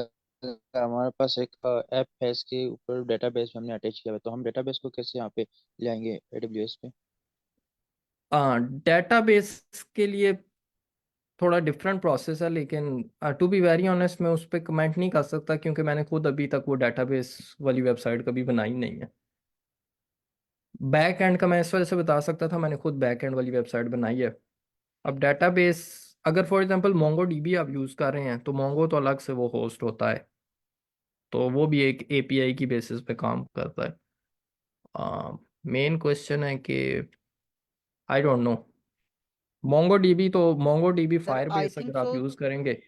Speaker 5: हमारे पास एक ऐप है, इसके ऊपर डेटाबेस हमने अटैच किया हुआ है, तो हम डेटाबेस को कैसे यहाँ पे ले आएंगे एडब्ल्यूएस पे?
Speaker 1: हाँ, डेटाबेस के लिए थोड़ा डिफरेंट प्रोसेस है, लेकिन टू बी वेरी ऑनेस्ट मैं उस पर कमेंट नहीं कर सकता क्योंकि मैंने खुद अभी तक वो डेटाबेस वाली वेबसाइट कभी बनाई नहीं है। बैक एंड का मैं इस वजह से बता सकता था, मैंने खुद बैक एंड वाली वेबसाइट बनाई है। अब डेटाबेस, अगर फॉर एग्जांपल मोंगो डीबी आप यूज़ कर रहे हैं तो मोंगो तो अलग से वो होस्ट होता है, तो वो भी एक एपीआई की बेसिस पे काम करता है। मेन क्वेश्चन है कि आई डोंट नो, मोंगो डीबी तो मोंगो डीबी
Speaker 7: सर
Speaker 1: फायर
Speaker 7: आई
Speaker 1: बेस
Speaker 7: थिंक
Speaker 1: अगर आप
Speaker 7: सो।
Speaker 1: यूज़ करेंगे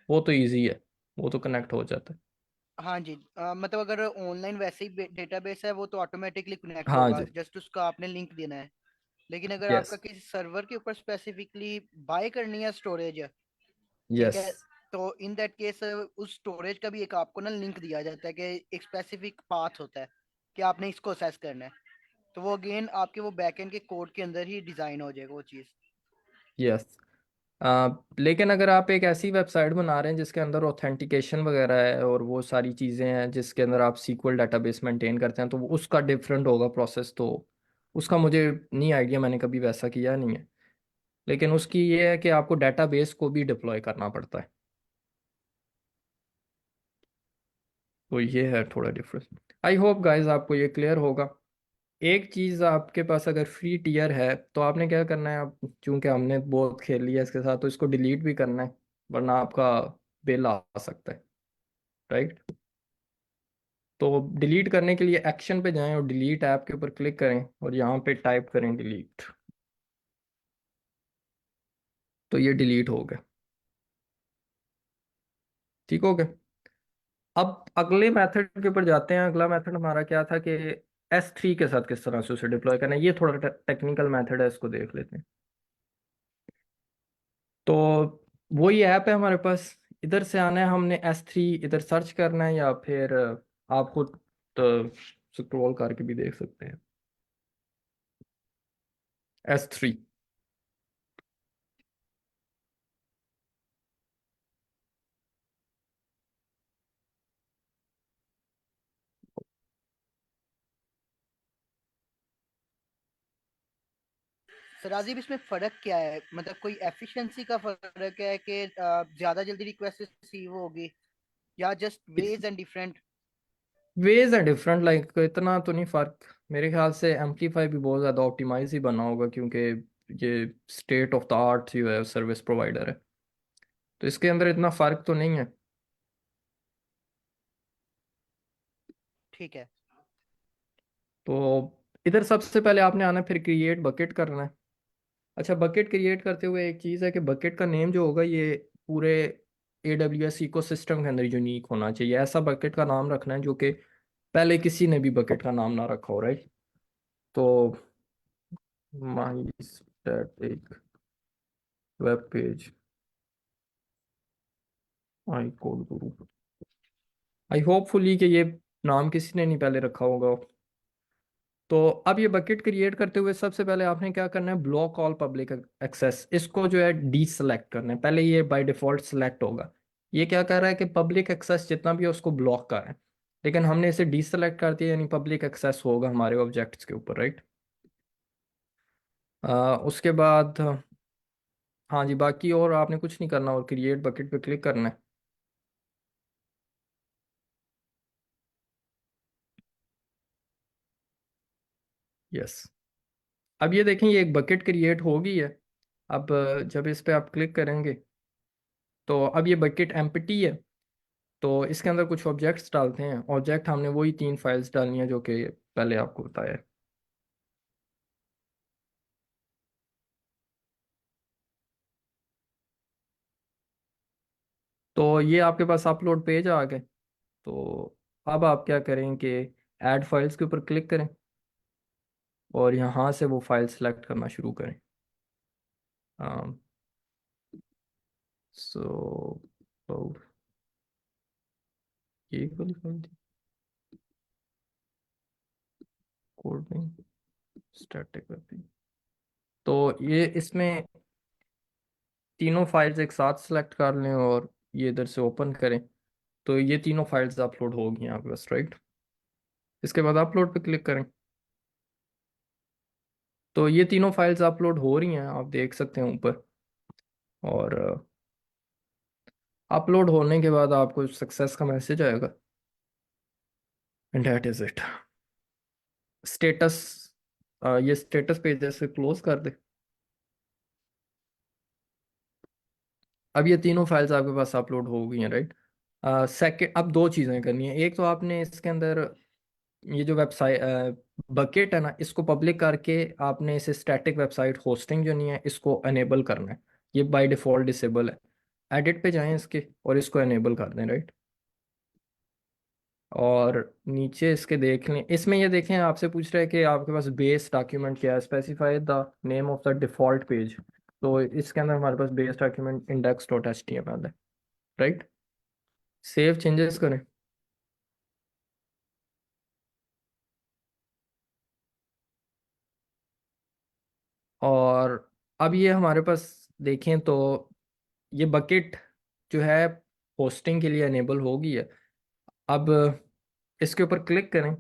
Speaker 1: वो तो ईजी है, वो तो कनेक्ट हो जाता है।
Speaker 7: हाँ जी, मतलब अगर ऑनलाइन वैसे ही डेटाबेस है वो तो ऑटोमेटिकली कनेक्ट
Speaker 1: हाँ
Speaker 7: होगा,
Speaker 1: जी।
Speaker 7: जस्ट उसका आपने लिंक देना है। लेकिन अगर
Speaker 1: यस।
Speaker 7: आपका किसी सर्वर के ऊपर स्पेसिफिकली बाय करनी है स्टोरेज, ठीक
Speaker 1: यस।
Speaker 7: है, तो इन दैट केस उस स्टोरेज का भी एक आपको ना लिंक दिया जाता है कि एक स्पेसिफिक पाथ होता है कि आपने इसको असेस करना है, तो वो अगेन आपके वो बैकएंड के कोड के अंदर ही डिजाइन हो जाएगा वो चीज़।
Speaker 1: यस। लेकिन अगर आप एक ऐसी वेबसाइट बना रहे हैं जिसके अंदर ऑथेंटिकेशन वगैरह है और वो सारी चीज़ें हैं जिसके अंदर आप सीक्वल डाटाबेस मेंटेन करते हैं तो वो उसका डिफरेंट होगा प्रोसेस, तो उसका मुझे नहीं आइडिया, मैंने कभी वैसा किया नहीं है। लेकिन उसकी ये है कि आपको डाटाबेस को भी डिप्लॉय करना पड़ता है, तो ये है थोड़ा डिफरेंस। आई होप गाइस आपको ये क्लियर होगा। एक चीज़, आपके पास अगर फ्री टीयर है तो आपने क्या करना है, आप चूंकि हमने बहुत खेल लिया इसके साथ तो इसको डिलीट भी करना है, वरना आपका बिल आ सकता है, राइट। तो डिलीट करने के लिए एक्शन पे जाएं और डिलीट ऐप के ऊपर क्लिक करें और यहाँ पे टाइप करें डिलीट, तो ये डिलीट हो गया। ठीक हो गया। अब अगले मेथड के ऊपर जाते हैं। अगला मेथड हमारा क्या था कि S3 के साथ किस तरह से उसे डिप्लॉय करना है, ये थोड़ा टेक्निकल मेथड है, इसको देख लेते हैं। तो वही ऐप है हमारे पास, इधर से आना है, हमने S3 इधर सर्च करना है, या फिर आप खुद स्क्रॉल करके भी देख सकते हैं। S3।
Speaker 7: सर राजीव, इसमें फर्क क्या है, मतलब कोई एफिशिएंसी का फर्क है कि ज्यादा जल्दी रिक्वेस्ट रिसीव होगी, या just wedge and different?
Speaker 1: Wedge है डिफरेंट, लाइक इतना तो नहीं फर्क। मेरे ख्याल से एम्पलीफाई भी बहुत ज़्यादा ऑप्टिमाइज ही बना होगा क्योंकि ये स्टेट ऑफ द आर्ट जो है सर्विस प्रोवाइडर है, तो इसके अंदर इतना फ़र्क तो नहीं है।
Speaker 7: ठीक है।
Speaker 1: तो इधर सबसे पहले आपने आना है, फिर क्रिएट बकेट करना है। अच्छा, बकेट क्रिएट करते हुए एक चीज़ है कि बकेट का नेम जो होगा ये पूरे AWS इकोसिस्टम के अंदर यूनिक होना चाहिए। ऐसा बकेट का नाम रखना है जो कि पहले किसी ने भी बकेट का नाम ना रखा हो, राइट। तो my static web page I code guru, I hopefully कि ये नाम किसी ने नहीं पहले रखा होगा। तो अब ये बकेट क्रिएट करते हुए सबसे पहले आपने क्या करना है, ब्लॉक ऑल पब्लिक एक्सेस, इसको जो है डी सेलेक्ट करना है। पहले ये बाय डिफॉल्ट सेलेक्ट होगा। ये क्या कर रहा है कि पब्लिक एक्सेस जितना भी है उसको ब्लॉक कर रहा है, लेकिन हमने इसे डी सेलेक्ट कर दिया, यानी पब्लिक एक्सेस होगा हमारे ऑब्जेक्ट्स के ऊपर, राइट। उसके बाद हाँ जी, बाकी और आपने कुछ नहीं करना और क्रिएट बकेट पे क्लिक करना है। यस, अब ये देखें ये एक बकेट क्रिएट हो गई है। अब जब इस पे आप क्लिक करेंगे तो अब ये बकेट एम्प्टी है। तो इसके अंदर कुछ ऑब्जेक्ट्स डालते हैं। ऑब्जेक्ट हमने वही 3 फाइल्स डालनी है जो कि पहले आपको बताया है। तो ये आपके पास अपलोड पेज आ गए। तो अब आप क्या करें कि ऐड फाइल्स के ऊपर क्लिक करें और यहाँ से वो फाइल सेलेक्ट करना शुरू करें। सो ये वाली फाइल थी, कोडिंग स्टैटिक वेब। तो ये इसमें तीनों फाइल्स एक साथ सेलेक्ट कर लें और ये इधर से ओपन करें। तो ये तीनों फाइल्स अपलोड हो गई हैं आपके पास, राइट। इसके बाद अपलोड पे क्लिक करें तो ये तीनों फाइल्स अपलोड हो रही हैं, आप देख सकते हैं ऊपर। और अपलोड होने के बाद आपको सक्सेस का मैसेज आएगा, and that is it. Status, ये स्टेटस पेज से क्लोज कर दे। अब ये तीनों फाइल्स आपके पास अपलोड हो गई हैं, राइट। सेकंड, अब दो चीज़ें करनी है। एक तो आपने इसके अंदर ये जो वेबसाइट बकेट है ना, इसको पब्लिक करके आपने इसे स्टैटिक वेबसाइट होस्टिंग जो नहीं है इसको अनेबल करना है। ये बाय डिफ़ॉल्ट डिसेबल है। एडिट पे जाएं इसके और इसको अनेबल कर दें, राइट। और नीचे इसके देख लें, इसमें ये देखें आपसे पूछ रहा है कि आपके पास बेस डॉक्यूमेंट क्या है, specify the name of the default page. तो इसके अंदर हमारे पास बेस डॉक्यूमेंट index.html है, राइट। सेव चेंजेस करें। और अब ये हमारे पास देखें तो ये बकेट जो है होस्टिंग के लिए अनेबल हो गई है। अब इसके ऊपर क्लिक करें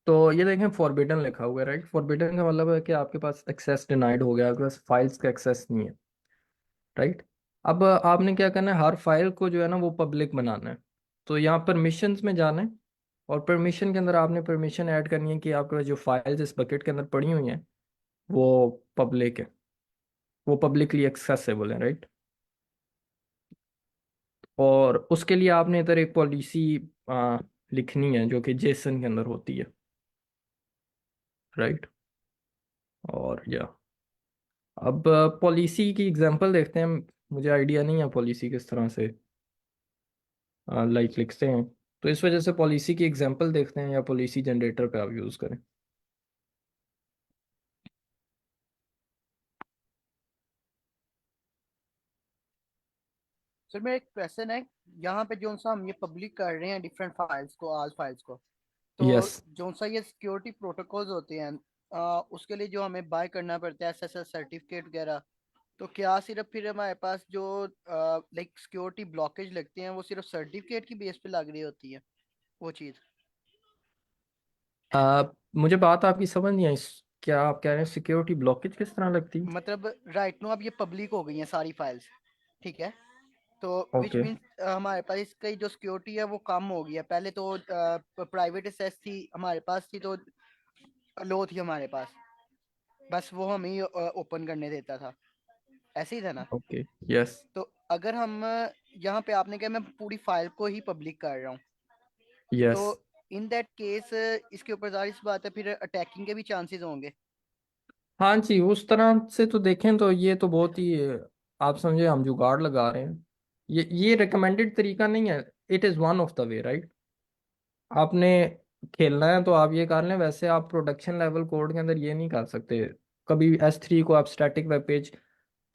Speaker 1: तो ये देखें फॉरबिडन लिखा हुआ है, राइट। फॉरबिडन का मतलब है कि आपके पास एक्सेस डिनाइड हो गया, आपके पास फाइल्स का एक्सेस नहीं है, राइट। अब आपने क्या करना है, हर फाइल को जो है ना वो पब्लिक बनाना है। तो यहाँ परमिशंस में जाना है और परमिशन के अंदर आपने परमिशन ऐड करनी है कि आपके पास जो फाइल्स इस बकेट के अंदर पड़ी हुई हैं वो पब्लिक है, वो पब्लिकली एक्सेसिबल है, राइट। और उसके लिए आपने इधर एक पॉलिसी लिखनी है जो कि जेसन के अंदर होती है, राइट। और या अब पॉलिसी की एग्जांपल देखते हैं। मुझे आइडिया नहीं है पॉलिसी किस तरह से लाइक लिखते हैं। तो इस वजह से पॉलिसी की एग्जांपल देखते हैं या पॉलिसी जनरेटर पे आप यूज़ करें।
Speaker 7: सर मेरा एक क्वेश्चन है, यहाँ पे जो सा हम ये पब्लिक कर रहे हैं डिफरेंट फाइल्स को, ऑल फाइल्स को, तो
Speaker 1: यस।
Speaker 7: जो सा ये सिक्योरिटी प्रोटोकॉल्स होते हैं, उसके लिए जो हमें बाय करना पड़ता है एसएसएल सर्टिफिकेट वगैरह, तो क्या सिर्फ फिर हमारे पास जो लाइक सिक्योरिटी ब्लॉकेज लगते हैं वो सिर्फ सर्टिफिकेट की बेस पे लग रही होती है वो चीज़?
Speaker 1: मुझे बात आपकी समझ नहीं आई। क्या आप कह रहे हैं सिक्योरिटी ब्लॉकेज किस तरह लगती?
Speaker 7: मतलब राइट नो अब ये पब्लिक हो गई हैं सारी फाइल्स, ठीक है, तो विच
Speaker 1: ओके।
Speaker 7: मीन्स हमारे पास इसकी जो सिक्योरिटी है वो कम हो गई है। पहले तो प्राइवेट एसेस थी हमारे पास थी, तो लो थी हमारे पास, बस वो हमें ही ओपन करने देता था, ऐसे ही था ना?
Speaker 1: ओके। यस।
Speaker 7: तो अगर हम यहाँ पे आपने कहा मैं पूरी फाइल को ही पब्लिक कर रहा हूँ, तो
Speaker 1: यस।
Speaker 7: इन दैट केस इसके ऊपर जाहिर सी बात है फिर अटैकिंग के भी चांसेस होंगे।
Speaker 1: हाँ जी, उस तरह से तो देखें तो ये तो बहुत ही आप समझे हम जुगाड़ लगा रहे हैं। ये रिकमेंडेड तरीका नहीं है। It is one of the way, right. आपने खेलना है तो आप ये कर लें, वैसे आप प्रोडक्शन लेवल कोड के अंदर ये नहीं कर सकते। कभी S3 को आप स्टैटिक वेब पेज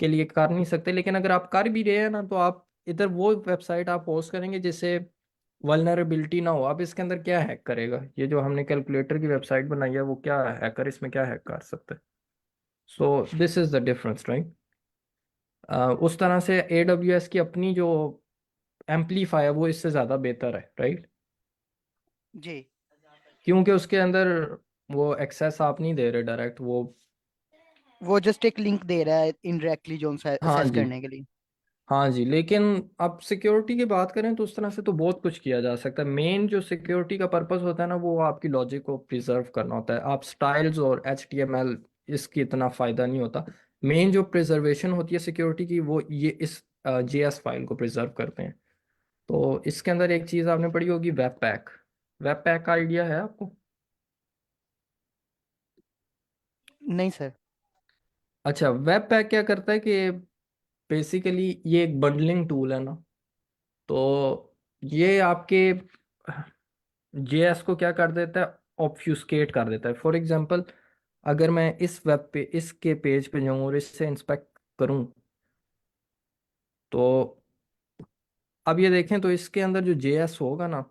Speaker 1: के लिए कर नहीं सकते, लेकिन अगर आप कर भी रहे हैं ना, तो आप इधर वो वेबसाइट आप होस्ट करेंगे जिससे वल्नरेबिलिटी ना हो। अब इसके अंदर क्या हैक करेगा, ये जो हमने कैलकुलेटर की वेबसाइट बनाई है, वो क्या हैकर इसमें क्या हैक कर सकता है? So this is the difference, right. उस तरह से AWS की अपनी जो एम्पलीफाई है वो इससे ज़्यादा बेहतर है, राइट,
Speaker 7: जी।
Speaker 1: क्योंकि उसके अंदर वो एक्सेस आप नहीं दे रहे डायरेक्ट,
Speaker 7: वो जस्ट एक लिंक दे रहा है इनडायरेक्टली जो
Speaker 1: हाँ
Speaker 7: असेस
Speaker 1: जी,
Speaker 7: करने के लिए।
Speaker 1: हाँ जी। लेकिन अब सिक्योरिटी की बात करें तो उस तरह से तो बहुत कुछ किया जा सकता है। मेन जो सिक्योरिटी का पर्पस होता है ना, वो आपकी लॉजिक को प्रिजर्व करना होता है। आप स्टाइल्स और HTML इसकी इतना फ़ायदा नहीं होता। मेन जो प्रिजर्वेशन होती है सिक्योरिटी की, वो ये इस JS फाइल को प्रिजर्व करते हैं। तो इसके अंदर एक चीज़ आपने पढ़ी होगी, वेब पैक। वेब पैक का आइडिया है आपको?
Speaker 7: नहीं सर।
Speaker 1: अच्छा, वेब पैक क्या करता है कि बेसिकली ये एक बंडलिंग टूल है ना, तो ये आपके JS को क्या कर देता है, ऑब्फ्यूस्केट कर देता है। फॉर एग्जांपल, अगर मैं इस वेब पे इसके पेज पे जाऊँ और इससे इंस्पेक्ट करूँ, तो अब ये देखें तो इसके अंदर जो JS होगा ना,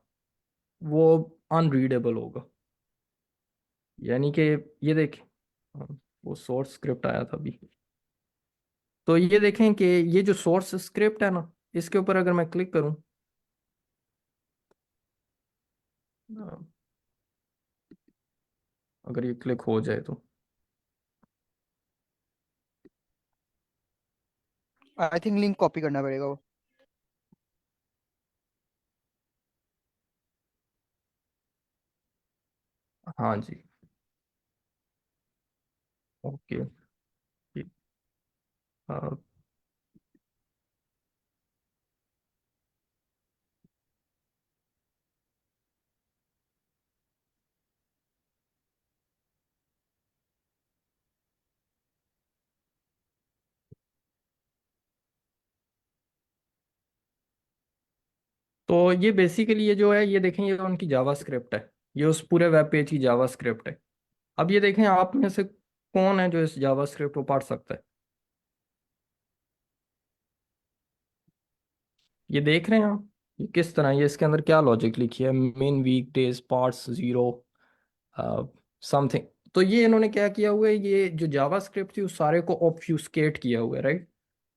Speaker 1: वो अनरीडेबल होगा। यानी कि ये देखें, वो सोर्स स्क्रिप्ट आया था अभी, तो ये देखें कि ये जो सोर्स स्क्रिप्ट है ना, इसके ऊपर अगर मैं क्लिक करूँ, अगर ये क्लिक हो जाए तो
Speaker 7: आई थिंक लिंक कॉपी करना पड़ेगा वो।
Speaker 1: हाँ जी, ओके। तो ये बेसिकली ये जो है, ये देखें, ये उनकी जावा स्क्रिप्ट है। ये उस पूरे वेब पेज की जावा स्क्रिप्ट है। अब ये देखें, आप में से कौन है जो इस जावा स्क्रिप्ट को पढ़ सकता है? ये देख रहे हैं आप, ये किस तरह, ये इसके अंदर क्या लॉजिक लिखी है, main week days parts zero something. तो ये इन्होंने क्या किया हुआ है, ये जो जावा स्क्रिप्ट थी उस सारे को ऑब्फ्यूस्केट किया हुआ है, राइट,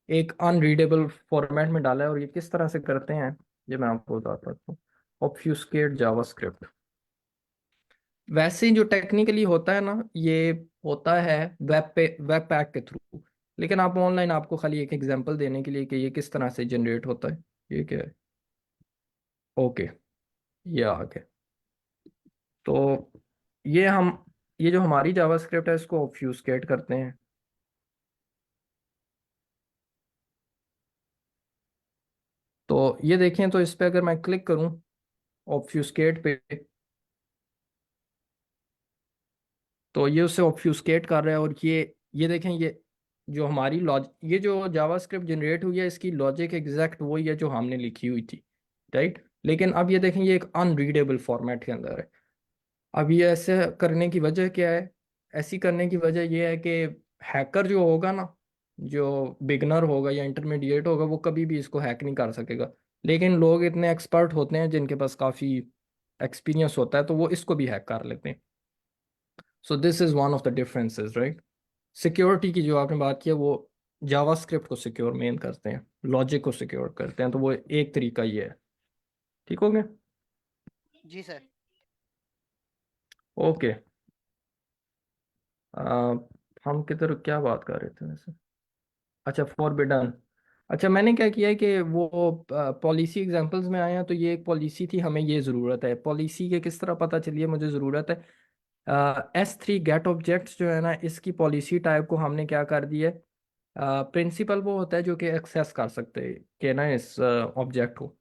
Speaker 1: एक अनरीडेबल फॉर्मेट में डाला है। और ये किस तरह से करते हैं, ये मैं आपको बताता हूँ। ऑब्फ्यूस्केट जावा स्क्रिप्ट, वैसे ही जो टेक्निकली होता है ना, ये होता है वेब पैक के थ्रू। लेकिन आप ऑनलाइन, आपको खाली एक एग्जांपल देने के लिए कि ये किस तरह से जनरेट होता है। ये क्या है, ओके, ये आ गया। तो ये हम, ये जो हमारी जावास्क्रिप्ट है, इसको ऑब्फ्यूस्केट करते हैं। तो ये देखें, तो इस पे अगर मैं क्लिक करूं ऑब्फ्यूस्केट पे, तो ये उसे ऑब्फ्यूस्केट कर रहा है। और ये देखें, ये जो हमारी लॉज ये जो जावास्क्रिप्ट जनरेट हुई है, इसकी लॉजिक एग्जैक्ट वही है जो हमने लिखी हुई थी, राइट। लेकिन अब ये देखें, ये एक अनरीडेबल फॉर्मेट के अंदर है। अब ये ऐसे करने की वजह क्या है? ऐसी करने की वजह ये है कि हैकर जो होगा ना, जो बिगनर होगा या इंटरमीडिएट होगा, वो कभी भी इसको हैक नहीं कर सकेगा। लेकिन लोग इतने एक्सपर्ट होते हैं जिनके पास काफ़ी एक्सपीरियंस होता है, तो वो इसको भी हैक कर लेते हैं। So this is one of the differences, right. Security की जो आपने बात की है, वो जावास्क्रिप्ट को सिक्योर मेन करते हैं, लॉजिक को सिक्योर करते हैं, तो वो एक तरीका ये है। ठीक हो गया?
Speaker 7: जी सर।
Speaker 1: ओके। हम किधर क्या बात कर रहे थे वैसे? अच्छा, फॉरबिडन। अच्छा, मैंने क्या किया है कि वो पॉलिसी एग्जांपल्स में आए हैं, तो ये एक पॉलिसी थी, हमें ये ज़रूरत है। पॉलिसी के किस तरह पता चलिए मुझे ज़रूरत है, S3 गेट ऑब्जेक्ट्स जो है ना, इसकी पॉलिसी टाइप को हमने क्या कर दिया है, प्रिंसिपल वो होता है जो कि एक्सेस कर सकते हैं कि ना इस ऑब्जेक्ट को।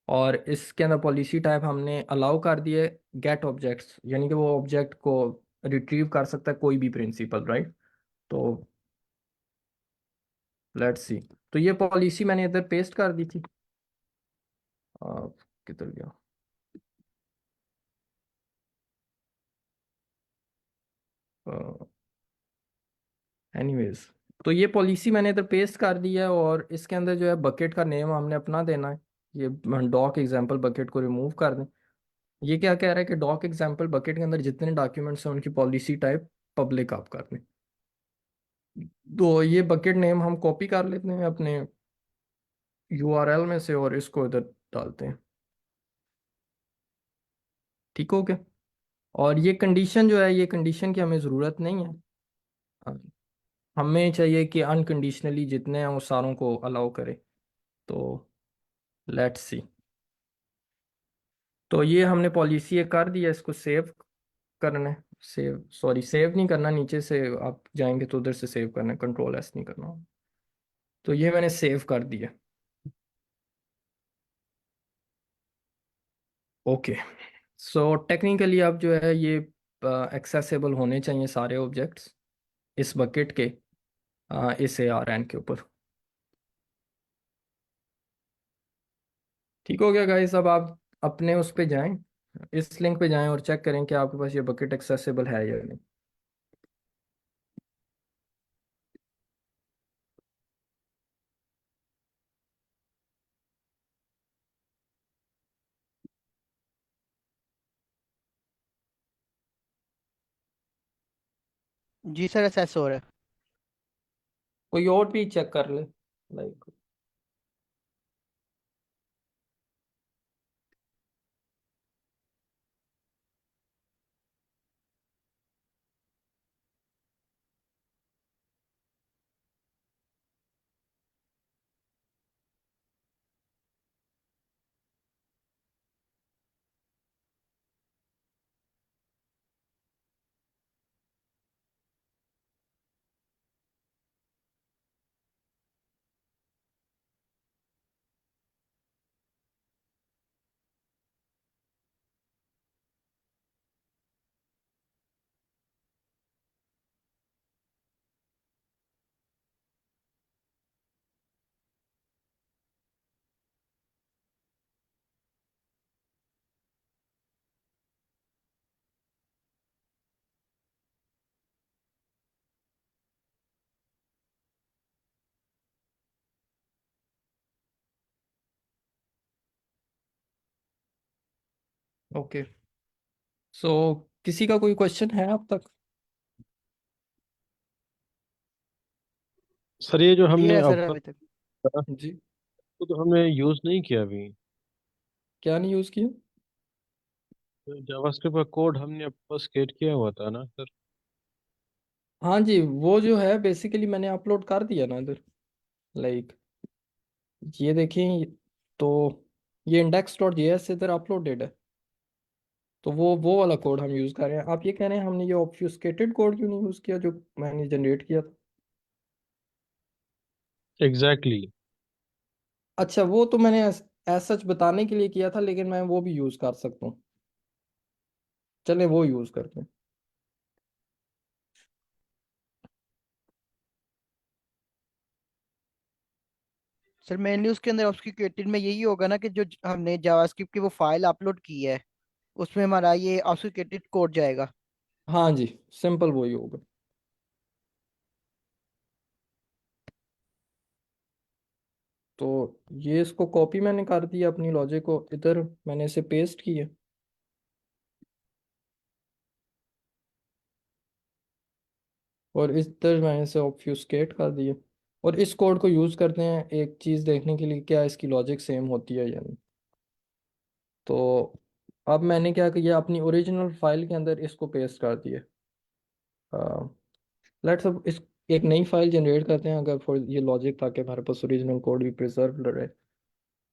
Speaker 1: और इसके अंदर पॉलिसी टाइप हमने अलाउ कर दिए गेट ऑब्जेक्ट्स, यानी कि वो ऑब्जेक्ट को रिट्रीव कर सकता है कोई भी प्रिंसिपल, राइट। तो लेट्स सी, तो ये पॉलिसी मैंने इधर पेस्ट कर दी थी। आ, किधर गया? एनीवेज, तो ये पॉलिसी मैंने इधर पेस्ट कर दी है, और इसके अंदर जो है बकेट का नेम हमने अपना देना है। ये डॉक एग्जाम्पल बकेट को रिमूव कर दें। ये क्या कह रहा है कि डॉक एग्जाम्पल बकेट के अंदर जितने डॉक्यूमेंट्स हैं उनकी पॉलिसी टाइप पब्लिक आप कर दें। तो ये बकेट नेम हम कॉपी कर लेते हैं अपने यूआरएल में से और इसको इधर डालते हैं। ठीक हो गया। और ये कंडीशन जो है, ये कंडीशन की हमें ज़रूरत नहीं है। हमें चाहिए कि अनकंडीशनली जितने हैं वो सारों को अलाउ करे। तो लेट्स सी। तो ये हमने पॉलिसी ये कर दिया, इसको सेव करना है। सेव, सॉरी सेव नहीं करना, नीचे से आप जाएंगे तो उधर से सेव करना है, कंट्रोल एस नहीं करना। तो ये मैंने सेव कर दिया। ओके। सो टेक्निकली अब जो है ये एक्सेसिबल होने चाहिए सारे ऑब्जेक्ट्स इस बकेट के इस ARN के ऊपर। ठीक हो गया गाइस। अब आप अपने उस पे जाएं, इस लिंक पे जाएं और चेक करें कि आपके पास ये बकेट एक्सेसिबल है या नहीं।
Speaker 7: जी सर, असेस हो रहा है।
Speaker 1: कोई और भी चेक कर ले, लाइक। ओके। सो किसी का कोई क्वेश्चन है अब तक?
Speaker 8: सर ये जो
Speaker 7: क्लियर
Speaker 8: हमने
Speaker 7: है सर
Speaker 8: अपर
Speaker 7: अभी तक।
Speaker 8: करा,
Speaker 1: जी।
Speaker 8: वो तो हमने यूज नहीं किया अभी।
Speaker 1: क्या नहीं यूज़ किया?
Speaker 8: जावास्क्रिप्ट का कोड हमने बस क्रिएट किया हुआ था ना सर।
Speaker 1: हाँ जी, वो जो है बेसिकली मैंने अपलोड कर दिया ना इधर, लाइक ये देखें। तो ये index.js इधर अपलोडेड है। तो वो वाला कोड हम यूज़ कर रहे हैं। आप ये कह रहे हैं हमने ये ऑब्फ्यूस्केटेड कोड क्यों नहीं यूज़ किया जो मैंने जनरेट किया था?
Speaker 8: एग्जैक्टली।
Speaker 1: अच्छा, वो तो मैंने एज सच बताने के लिए किया था, लेकिन मैं वो भी यूज़ कर सकता हूँ। चले वो यूज़ करते हैं।
Speaker 7: सर मेनली उसके अंदर ऑब्सक्यूटेड में यही होगा ना कि जो हमने जावास्क्रिप्ट की वो फाइल अपलोड की है, उसमें हमारा ये ऑब्सक्यूटेड कोड जाएगा।
Speaker 1: हाँ जी, सिंपल वही होगा। तो ये इसको कॉपी मैंने कर दिया, अपनी लॉजिक को इधर मैंने इसे पेस्ट किया, और इस तरह मैंने इसे ऑब्फ्यूस्केट कर दिया। और इस कोड को यूज़ करते हैं एक चीज़ देखने के लिए, क्या इसकी लॉजिक सेम होती है या नहीं। तो अब मैंने क्या किया, अपनी ओरिजिनल फाइल के अंदर इसको पेस्ट कर दिया। लेट्स अब इस एक नई फाइल जनरेट करते हैं, अगर फॉर ये लॉजिक, ताकि हमारे पास ओरिजिनल कोड भी प्रिजर्व रहे।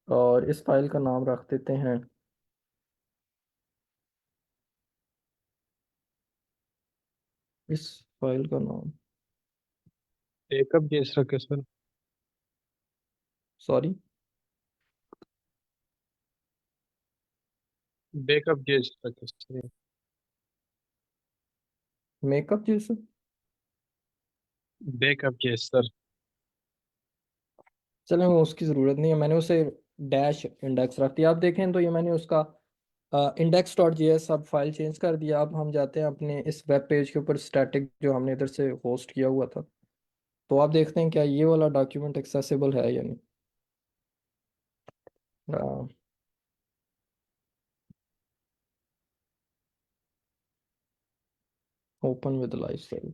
Speaker 1: और इस फाइल का नाम रख देते हैं, इस फाइल का नाम,
Speaker 8: बैकअप जेस रखे सर।
Speaker 1: सॉरी,
Speaker 8: बैकअप जेस रखे सर।
Speaker 1: मेकअप जैसे।
Speaker 8: बैकअप जेस सर।
Speaker 1: चलें, वो उसकी ज़रूरत नहीं है, मैंने उसे डैश इंडेक्स रख दिया। आप देखें तो ये मैंने उसका index.js अब फाइल चेंज कर दिया। अब हम जाते हैं अपने इस वेब पेज के ऊपर, स्टैटिक जो हमने इधर से होस्ट किया हुआ था। तो आप देखते हैं क्या ये वाला डॉक्यूमेंट एक्सेसिबल है या नहीं। Open with live cell.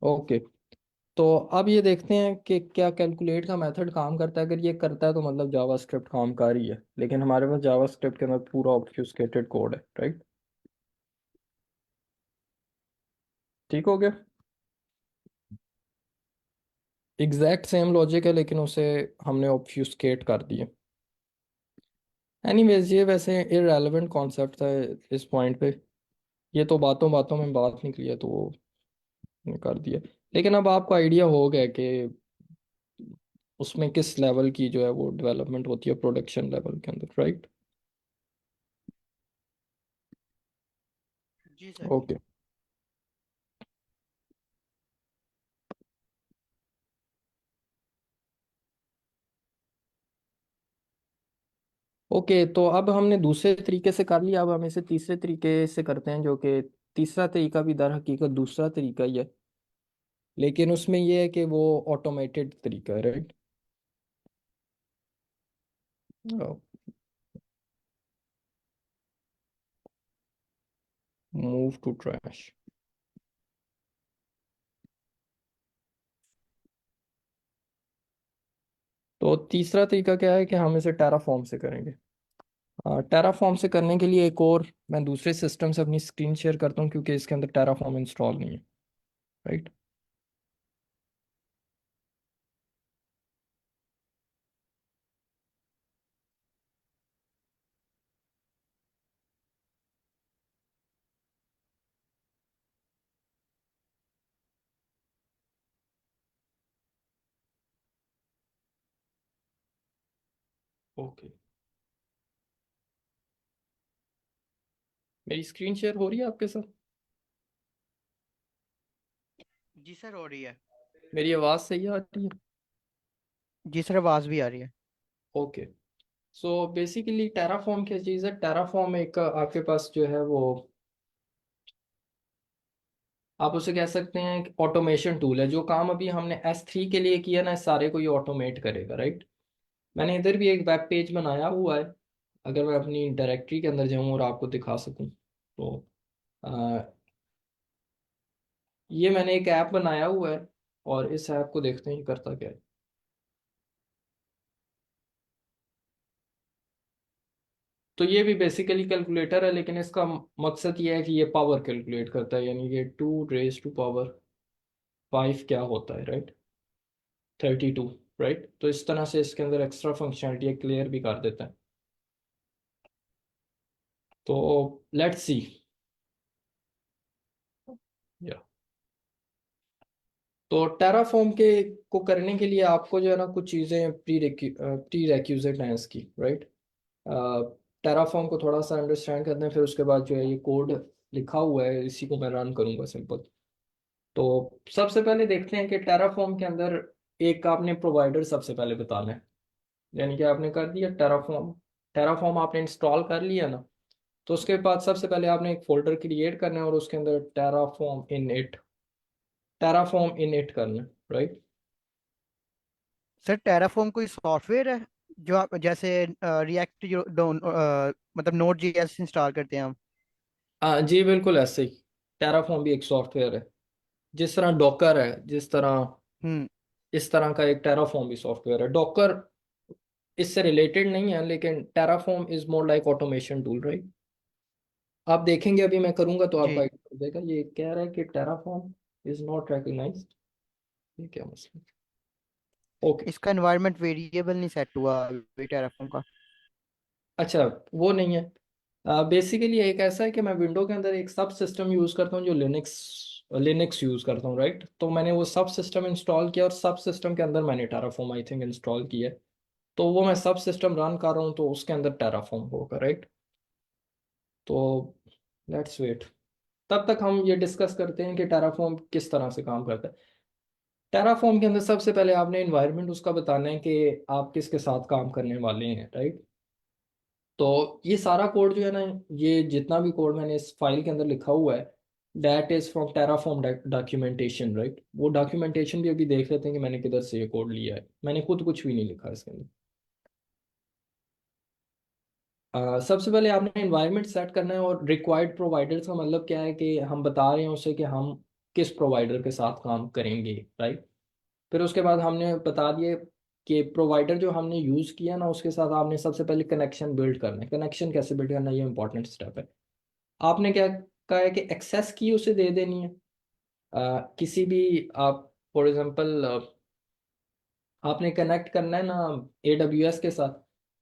Speaker 1: Okay, तो अब ये देखते हैं कि क्या कैलकुलेट का मेथड काम करता है। अगर ये करता है तो मतलब जावास्क्रिप्ट काम कर रही है, लेकिन हमारे पास जावास्क्रिप्ट के अंदर पूरा ऑब्फ्यूस्केटेड कोड है, राइट। ठीक हो गया। एग्जैक्ट सेम लॉजिक है लेकिन उसे हमने ऑब्फ्यूस्केट कर दिया। एनीवेज ये वैसे इररेलेवेंट कॉन्सेप्ट था इस पॉइंट पे। ये तो बातों बातों में बात निकली है तो वो ने कर दिया। लेकिन अब आपको आइडिया हो गया कि उसमें किस लेवल की जो है वो डेवलपमेंट होती है प्रोडक्शन लेवल के अंदर, राइट।
Speaker 7: जी सर।
Speaker 1: ओके, ओके, तो अब हमने दूसरे तरीके से कर लिया, अब हम इसे तीसरे तरीके से करते हैं, जो कि तीसरा तरीका भी दर हकीकत दूसरा तरीका ही है, लेकिन उसमें यह है कि वो ऑटोमेटेड तरीका है, राइट। Move to trash. तो तीसरा तरीका क्या है कि हम इसे टेराफॉर्म से करेंगे। टेराफॉर्म से करने के लिए एक और मैं दूसरे सिस्टम से अपनी स्क्रीन शेयर करता हूँ क्योंकि इसके अंदर टेराफॉर्म इंस्टॉल नहीं है, राइट। ओके, मेरी स्क्रीन शेयर हो रही है आपके साथ।
Speaker 7: जी सर हो रही है।
Speaker 1: मेरी आवाज़ सही आ रही है।
Speaker 7: जी सर आवाज भी आ रही है।
Speaker 1: ओके, सो बेसिकली टेराफॉर्म क्या चीज़ है। टेराफॉर्म एक आपके पास जो है वो, आप उसे कह सकते हैं कि ऑटोमेशन टूल है। जो काम अभी हमने S3 के लिए किया ना, इस सारे को ये ऑटोमेट करेगा, राइट। मैंने इधर भी एक वेब पेज बनाया हुआ है, अगर मैं अपनी डायरेक्टरी के अंदर जाऊँ और आपको दिखा सकूँ तो अ, ये मैंने एक ऐप बनाया हुआ है और इस ऐप को देखते हैं ये करता क्या है। तो ये भी बेसिकली कैलकुलेटर है, लेकिन इसका मकसद ये है कि ये पावर कैलकुलेट करता है, यानी कि 2 raised to power 5 क्या होता है, राइट। 32, राइट। तो इस तरह से इसके अंदर एक्स्ट्रा फंक्शनलिटी क्लियर भी कर देता है। तो लेट्स सी या, तो टेराफॉर्म के को करने के लिए आपको जो है ना कुछ चीज़ें प्री रेक्यूजिट हैं इसकी, राइट। टेराफॉर्म को थोड़ा सा अंडरस्टैंड करते हैं, फिर उसके बाद जो है ये कोड लिखा हुआ है इसी को मैं रन करूंगा सिंपल। तो सबसे पहले देखते हैं कि टेराफॉर्म के अंदर एक आपने प्रोवाइडर सबसे पहले बताना है, यानी कि आपने कर दिया टेराफॉर्म। टेराफॉर्म आपने इंस्टॉल कर लिया ना, तो उसके बाद सबसे पहले आपने एक फोल्डर क्रिएट करना है और उसके अंदर टेराफॉर्म इन इट करना है, राइट।
Speaker 7: सर टेराफॉर्म कोई सॉफ्टवेयर है जो आप जैसे रिएक्ट जो मतलब नोड जेएस इंस्टॉल करते हैं हम।
Speaker 1: हाँ जी, बिल्कुल ऐसे ही। टेराफॉर्म भी एक सॉफ्टवेयर है, जिस तरह डॉकर है, जिस तरह
Speaker 7: हम्म।
Speaker 1: इस तरह का एक टेराफॉर्म भी सॉफ्टवेयर है। डॉकर इससे रिलेटेड नहीं है, लेकिन Terraform is more like automation tool, right. आप देखेंगे अभी मैं करूंगा तो आपको
Speaker 7: जी।
Speaker 1: आइडिया हो जाएगा। ये कह रहा है कि टेराफॉर्म इज नॉट रिकॉग्नाइज्ड, ये क्या मसला। ओके,
Speaker 7: इसका एनवायरनमेंट वेरिएबल नहीं सेट हुआ अभी टेराफॉर्म का।
Speaker 1: अच्छा, वो नहीं है। बेसिकली एक ऐसा है कि मैं विंडो के अंदर एक सब सिस्टम यूज़ करता हूँ जो लिनक्स लिनक्स यूज़ करता हूँ, राइट। तो मैंने वो सब सिस्टम इंस्टॉल किया और सब सिस्टम के अंदर मैंने टेराफॉर्म आई थिंक इंस्टॉल किया है। तो वो मैं सब सिस्टम रन कर रहा हूँ तो उसके अंदर टेराफॉर्म होगा, राइट। तो लेट्स वेट, तब तक हम ये डिस्कस करते हैं कि टेराफॉर्म किस तरह से काम करता है। टेराफॉर्म के अंदर सबसे पहले आपने इन्वायरमेंट उसका बताना है कि आप किसके साथ काम करने वाले हैं, राइट। तो ये सारा कोड जो है ना, ये जितना भी कोड मैंने इस फाइल के अंदर लिखा हुआ है, that is from Terraform documentation, right. वो डॉक्यूमेंटेशन भी अभी देख लेते हैं कि मैंने किधर से ये कोड लिया है। मैंने खुद कुछ भी नहीं लिखा इसके अंदर। सबसे पहले आपने एनवायरनमेंट सेट करना है, और रिक्वायर्ड प्रोवाइडर्स का मतलब क्या है कि हम बता रहे हैं उसे कि हम किस प्रोवाइडर के साथ काम करेंगे, राइट। फिर उसके बाद हमने बता दिए कि प्रोवाइडर जो हमने यूज़ किया ना उसके साथ आपने सबसे पहले कनेक्शन बिल्ड करना है। कनेक्शन कैसे बिल्ड करना है, ये इंपॉर्टेंट स्टेप है। आपने क्या कहा है कि एक्सेस की उसे दे देनी है। किसी भी आप फॉर एग्जांपल आपने कनेक्ट करना है ना AWS के साथ,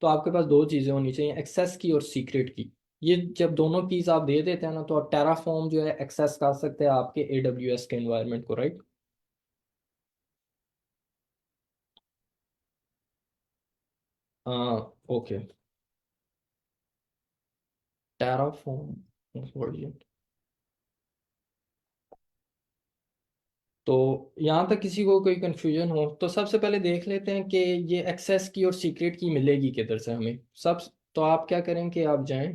Speaker 1: तो आपके पास दो चीज़ें होनी चाहिए, एक्सेस की और सीक्रेट की। ये जब दोनों कीज आप दे देते हैं ना, तो टेराफॉर्म जो है एक्सेस कर सकते हैं आपके AWS के एनवायरनमेंट को, राइट। Okay, Terraform. तो यहाँ तक किसी को कोई कंफ्यूजन हो तो सबसे पहले देख लेते हैं कि ये एक्सेस की और सीक्रेट की मिलेगी किधर से हमें सब। तो आप क्या करें कि आप जाएं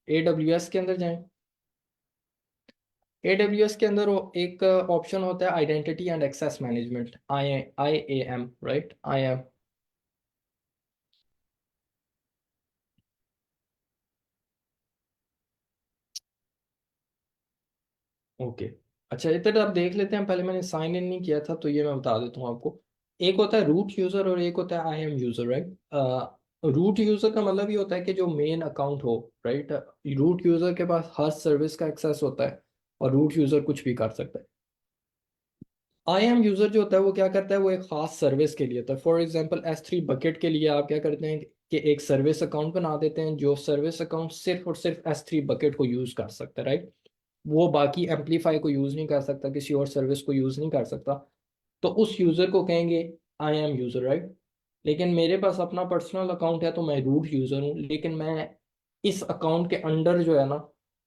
Speaker 1: AWS के अंदर जाएं। AWS के अंदर वो एक ऑप्शन होता है identity and access management, IAM, right, IAM। Okay, अच्छा इधर आप देख लेते हैं। पहले मैंने साइन इन नहीं किया था तो ये मैं बता देता हूँ आपको। एक होता है रूट यूज़र और एक होता है IAM user, right. Root user का मतलब ये होता है कि जो मेन अकाउंट हो, राइट। रूट यूज़र के पास हर सर्विस का एक्सेस होता है और रूट यूज़र कुछ भी कर सकता है। IAM यूज़र जो होता है वो क्या करता है, वो एक खास सर्विस के लिए होता है। फॉर एग्जांपल S3 बकेट के लिए आप क्या करते हैं कि एक सर्विस अकाउंट बना देते हैं, जो सर्विस अकाउंट सिर्फ और सिर्फ S3 बकेट को यूज़ कर सकता है, राइट। वो बाकी एम्पलीफाई को यूज़ नहीं कर सकता, किसी और सर्विस को यूज़ नहीं कर सकता। तो उस यूज़र को कहेंगे IAM यूज़र, राइट। लेकिन मेरे पास अपना पर्सनल अकाउंट है तो मैं रूट यूज़र हूँ, लेकिन मैं इस अकाउंट के अंडर जो है ना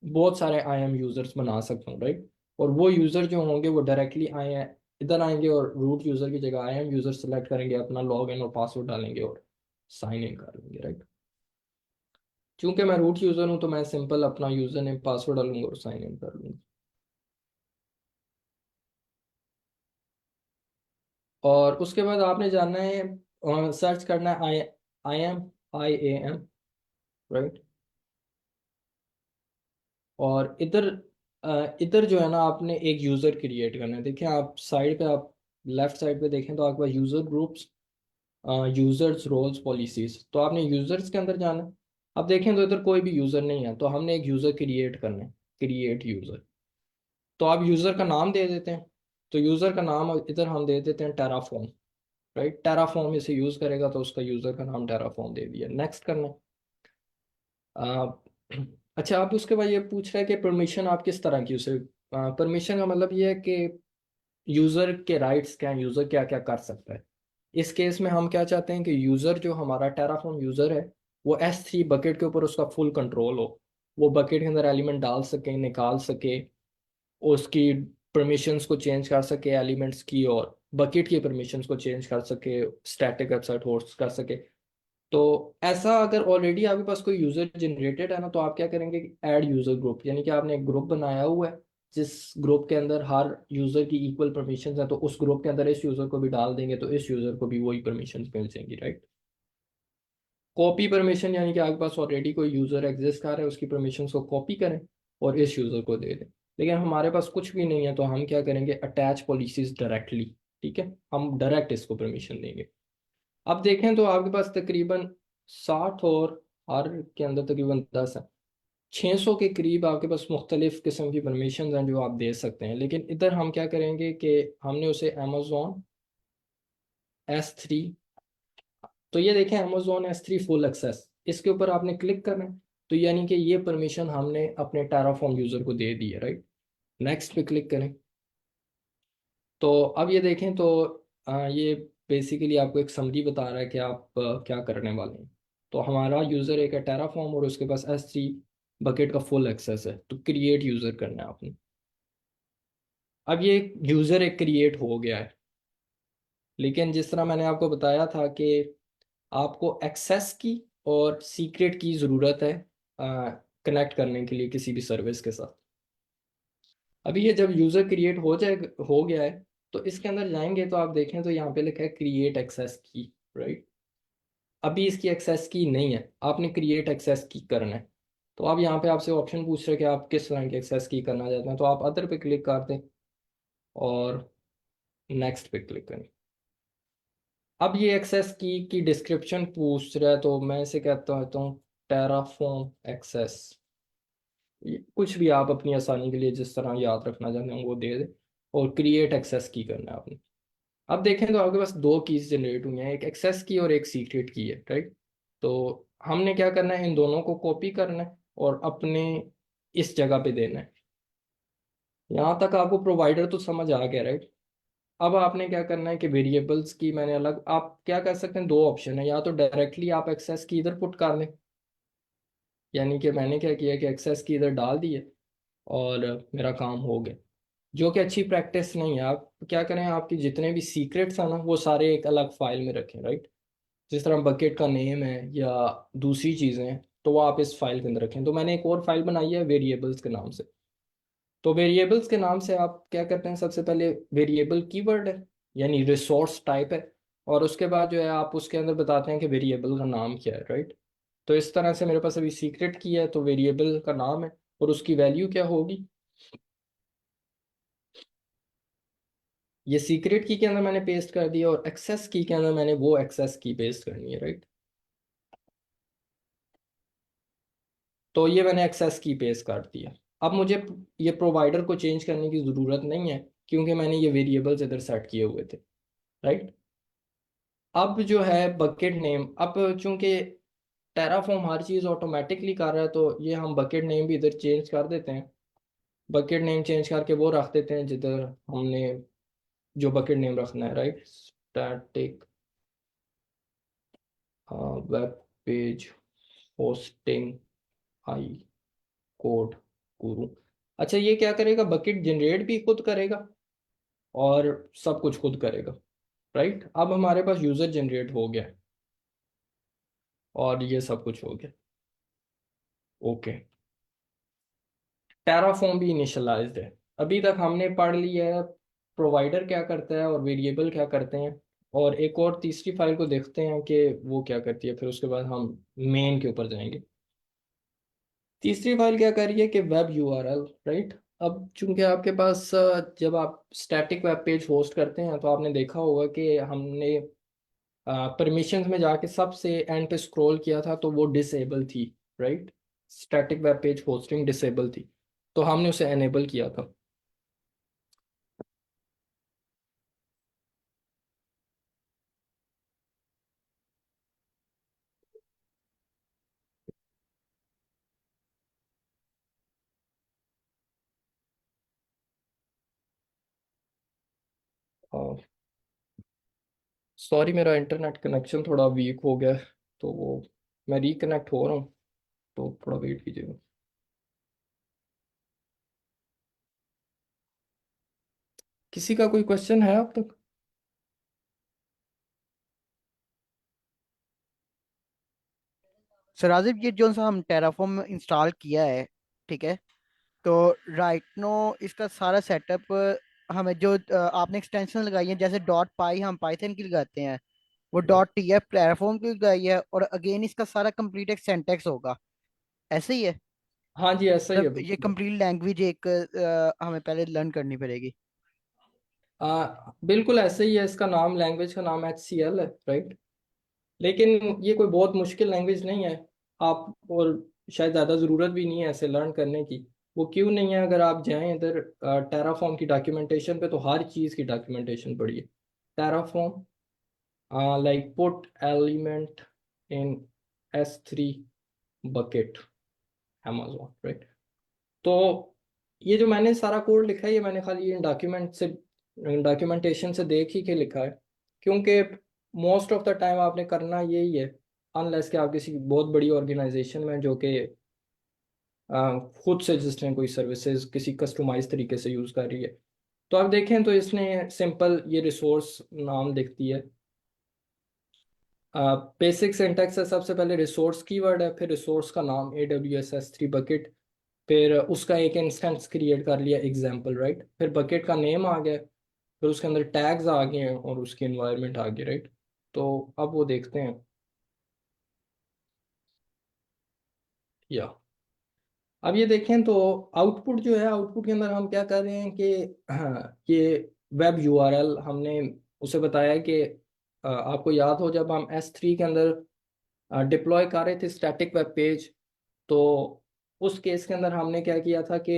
Speaker 1: बहुत सारे IAM यूज़र्स बना सकता हूँ, राइट। और वो यूज़र जो होंगे वो डायरेक्टली आए इधर आएंगे और रूट यूज़र की जगह IAM यूज़र सेलेक्ट करेंगे, अपना लॉग इन और पासवर्ड डालेंगे और साइन इन कर लेंगे, राइट। चूंकि मैं रूट यूज़र हूँ तो मैं सिंपल अपना यूज़र नेम पासवर्ड डालूंगा और साइन इन कर लूंगा। और उसके बाद आपने जानना है, सर्च करना है IAM, राइट। और इधर जो है ना आपने एक यूज़र क्रिएट करना है। देखिए आप साइड पे, आप लेफ्ट साइड पे देखें तो आपके पास user groups, users roles policies, तो आपने यूज़र्स के अंदर जाना है। अब देखें तो इधर कोई भी यूज़र नहीं है, तो हमने एक यूज़र क्रिएट करना है, क्रिएट यूज़र। तो आप यूज़र का नाम दे देते हैं। तो यूज़र का नाम इधर हम दे देते हैं टेराफॉर्म, राइट। टेराफॉर्म इसे यूज़ करेगा तो उसका यूज़र का नाम टेराफॉर्म दे दिया, नेक्स्ट करना है। आ, अच्छा, अब उसके बाद ये पूछ रहा है कि परमिशन आप किस तरह की उसे, परमिशन का मतलब ये है कि यूज़र के राइट्स क्या हैं, यूज़र क्या क्या कर सकता है। इस केस में हम क्या चाहते हैं कि यूज़र जो हमारा टेराफॉर्म यूज़र है वो S3 बकेट के ऊपर उसका फुल कंट्रोल हो। वो बकेट के अंदर एलिमेंट डाल सके, निकाल सके, उसकी परमिशंस को चेंज कर सके एलिमेंट्स की, और बकेट की परमिशंस को चेंज कर सके, स्टैटिक वेबसाइट होस्ट कर सके। तो ऐसा अगर ऑलरेडी आपके पास कोई यूजर जनरेटेड है ना, तो आप क्या करेंगे, ऐड यूजर ग्रुप, यानी कि आपने एक ग्रुप बनाया हुआ है जिस ग्रुप के अंदर हर यूजर की इक्वल परमिशंस है, तो उस ग्रुप के अंदर इस यूजर को भी डाल देंगे तो इस यूजर को भी वही परमिशंस मिल जाएंगी, राइट। कॉपी परमिशन यानी कि आपके पास ऑलरेडी कोई यूजर एग्जिस्ट कर रहा है, उसकी परमिशंस को कॉपी करें और इस यूजर को दे दें। लेकिन हमारे पास कुछ भी नहीं है तो हम क्या करेंगे, अटैच पॉलिसीज डायरेक्टली, ठीक है, हम डायरेक्ट इसको परमिशन देंगे। अब देखें तो आपके पास तकरीबन 60 और हर के अंदर तकरीबन 10 है, 600 के करीब आपके पास मुख्तलिफ किस्म की परमिशन हैं जो आप दे सकते हैं। लेकिन इधर हम क्या करेंगे कि हमने उसे अमेजोन S3, तो ये देखें अमेजोन S3 फुल एक्सेस, इसके ऊपर आपने क्लिक करना है। तो यानी कि ये परमिशन हमने अपने टेराफॉर्म यूज़र को दे दी है, राइट। नेक्स्ट पे क्लिक करें। तो अब ये देखें तो ये बेसिकली आपको एक समरी बता रहा है कि आप क्या करने वाले हैं। तो हमारा यूज़र एक है टेराफॉर्म और उसके पास S3 बकेट का फुल एक्सेस है, तो क्रिएट यूज़र करना है आपने। अब ये यूज़र एक क्रिएट हो गया है, लेकिन जिस तरह मैंने आपको बताया था कि आपको एक्सेस की और सीक्रेट की ज़रूरत है कनेक्ट करने के लिए किसी भी सर्विस के साथ। अभी ये जब यूज़र क्रिएट हो गया है, तो इसके अंदर जाएंगे तो आप देखें तो यहाँ पे लिखा है क्रिएट एक्सेस की, राइट। अभी इसकी एक्सेस की नहीं है, आपने क्रिएट एक्सेस की करना है। तो आप यहाँ पे आपसे ऑप्शन पूछ रहे हैं कि आप किस तरह की एक्सेस की करना चाहते हैं, तो आप अदर पे क्लिक कर दें और नेक्स्ट पे क्लिक करें। अब ये एक्सेस की डिस्क्रिप्शन पूछ रहा है, तो मैं इसे कहता हूँ टेराफॉर्म एक्सेस। कुछ भी आप अपनी आसानी के लिए जिस तरह याद रखना चाहते हैं वो दे दें, और क्रिएट एक्सेस की करना है आपने। अब देखें तो आपके पास दो कीज जनरेट हुई हैं, एक एक्सेस की और एक सीक्रेट की है, राइट। तो हमने क्या करना है, इन दोनों को कॉपी करना है और अपने इस जगह पे देना है। यहाँ तक आपको प्रोवाइडर तो समझ आ गया, राइट। अब आपने क्या करना है कि वेरिएबल्स की मैंने अलग, आप क्या कर सकते हैं, दो ऑप्शन है, या तो डायरेक्टली आप एक्सेस की इधर पुट कर लें, यानी कि मैंने क्या किया कि एक्सेस की इधर डाल दी है और मेरा काम हो गया, जो कि अच्छी प्रैक्टिस नहीं है। आप क्या करें, आपके जितने भी सीक्रेट्स हैं ना वो सारे एक अलग फाइल में रखें, राइट। जिस तरह बकेट का नेम है या दूसरी चीज़ें हैं, तो वो आप इस फाइल के अंदर रखें। तो मैंने एक और फाइल बनाई है वेरिएबल्स के नाम से। तो वेरिएबल्स के नाम से आप क्या करते हैं, सबसे पहले वेरिएबल कीवर्ड है, यानी रिसोर्स टाइप है, और उसके बाद जो है आप उसके अंदर बताते हैं कि वेरिएबल का नाम क्या है, राइट। तो इस तरह से मेरे पास अभी सीक्रेट की है, तो वेरिएबल का नाम है और उसकी वैल्यू क्या होगी, ये सीक्रेट की के अंदर मैंने पेस्ट कर दिया, और एक्सेस की के अंदर मैंने वो एक्सेस की पेस्ट करनी है, राइट। तो ये मैंने एक्सेस की पेस्ट कर दिया। अब मुझे ये प्रोवाइडर को चेंज करने की ज़रूरत नहीं है, क्योंकि मैंने ये वेरिएबल्स इधर सेट किए हुए थे, राइट। अब जो है बकेट नेम, अब चूंकि टेराफॉर्म हर चीज़ ऑटोमेटिकली कर रहा है, तो ये हम बकेट नेम भी इधर चेंज कर देते हैं। बकेट नेम चेंज करके वो रख देते हैं जिधर हमने जो बकेट नेम रखना है, right. Static web page hosting I code guru. अच्छा, ये क्या करेगा, बकेट जनरेट भी खुद करेगा और सब कुछ खुद करेगा, राइट। अब हमारे पास यूज़र जनरेट हो गया और ये सब कुछ हो गया, ओके। टेराफॉर्म भी इनिशियलाइज्ड है। अभी तक हमने पढ़ लिया है प्रोवाइडर क्या करता है और वेरिएबल क्या करते हैं, और एक और तीसरी फाइल को देखते हैं कि वो क्या करती है, फिर उसके बाद हम मेन के ऊपर जाएंगे। तीसरी फाइल क्या कर रही है कि वेब यूआरएल, राइट। अब चूंकि आपके पास जब आप स्टैटिक वेब पेज होस्ट करते हैं तो आपने देखा होगा कि हमने परमिशंस में जाके सबसे एंड पे स्क्रॉल किया था, तो वो डिसेबल थी, right. Static web page hosting disable थी, तो हमने उसे एनेबल किया था। सॉरी, मेरा इंटरनेट कनेक्शन थोड़ा वीक हो गया है, तो वो मैं रिकनेक्ट हो रहा हूँ, तो थोड़ा वेट कीजिएगा। किसी का कोई क्वेश्चन है अब तक?
Speaker 7: सर राजीव, ये जो सा हम टेराफॉर्म इंस्टॉल किया है, ठीक है, तो राइट नो इसका सारा सेटअप हमें जो आपने एक्सटेंशन लगाई है, जैसे डॉट पाई हम पाइथन की लगाते हैं, वो डॉट टी एफ प्लेटफॉर्म की लगाई है, और अगेन इसका सारा कंप्लीट एक सेंटेक्स होगा, ऐसे ही है?
Speaker 1: हाँ जी, ऐसा ही है,
Speaker 7: मतलब ये
Speaker 1: बिल्कुल।
Speaker 7: कंप्लीट लैंग्वेज एक हमें पहले लर्न करनी पड़ेगी?
Speaker 1: बिल्कुल ऐसे ही है, इसका नाम, लैंग्वेज का नाम HCL है, राइट। लेकिन ये कोई बहुत मुश्किल लैंग्वेज नहीं है, आप, और शायद ज़्यादा ज़रूरत भी नहीं है ऐसे लर्न करने की। वो क्यों नहीं है, अगर आप जाएं इधर टेराफॉर्म की डॉक्यूमेंटेशन पे, तो हर चीज़ की डॉक्यूमेंटेशन पढ़िए। Terraform like put element in S3 bucket Amazon, right. तो ये जो मैंने सारा कोड लिखा है, ये मैंने खाली इन डॉक्यूमेंटेशन से देख ही के लिखा है, क्योंकि मोस्ट ऑफ द टाइम आपने करना यही है, अनलेस कि आप किसी बहुत बड़ी ऑर्गेनाइजेशन में जो कि खुद से जिसने कोई सर्विसेज किसी कस्टमाइज तरीके से यूज़ कर रही है। तो आप देखें तो इसने सिंपल ये रिसोर्स नाम लिख दिया है, बेसिक सिंटैक्स है, सबसे पहले रिसोर्स कीवर्ड है, फिर रिसोर्स का नाम AWS S3 बकेट, फिर उसका एक इंस्टेंस क्रिएट कर लिया एग्जाम्पल, राइट। फिर बकेट का नेम आ गया, फिर उसके अंदर टैग्स आ गए हैं और उसकी एनवायरनमेंट आ गई, राइट। तो अब वो देखते हैं, या अब ये देखें तो आउटपुट जो है, आउटपुट के अंदर हम क्या कर रहे हैं कि हाँ, ये वेब यूआरएल हमने उसे बताया कि आपको याद हो जब हम S3 के अंदर डिप्लॉय कर रहे थे स्टैटिक वेब पेज, तो उस केस के अंदर हमने क्या किया था कि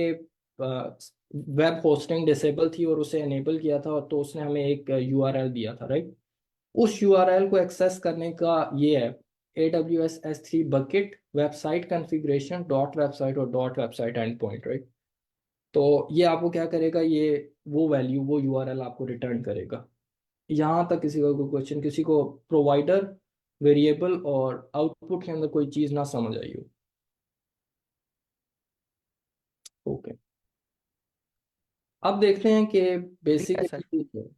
Speaker 1: वेब होस्टिंग डिसेबल थी और उसे एनेबल किया था, तो उसने हमें एक यूआरएल दिया था, राइट। उस यूआरएल को एक्सेस करने का ये है AWS S3 bucket website configuration dot website और dot website endpoint, right. तो ये आपको क्या करेगा, ये वो वैल्यू, वो यूआरएल आपको रिटर्न करेगा। यहाँ तक किसी का कोई क्वेश्चन, किसी को प्रोवाइडर वेरिएबल और आउटपुट के अंदर कोई चीज़ ना समझ आई हो? ओके, अब देखते हैं कि
Speaker 2: क्लियर है सर।
Speaker 1: बेसिकली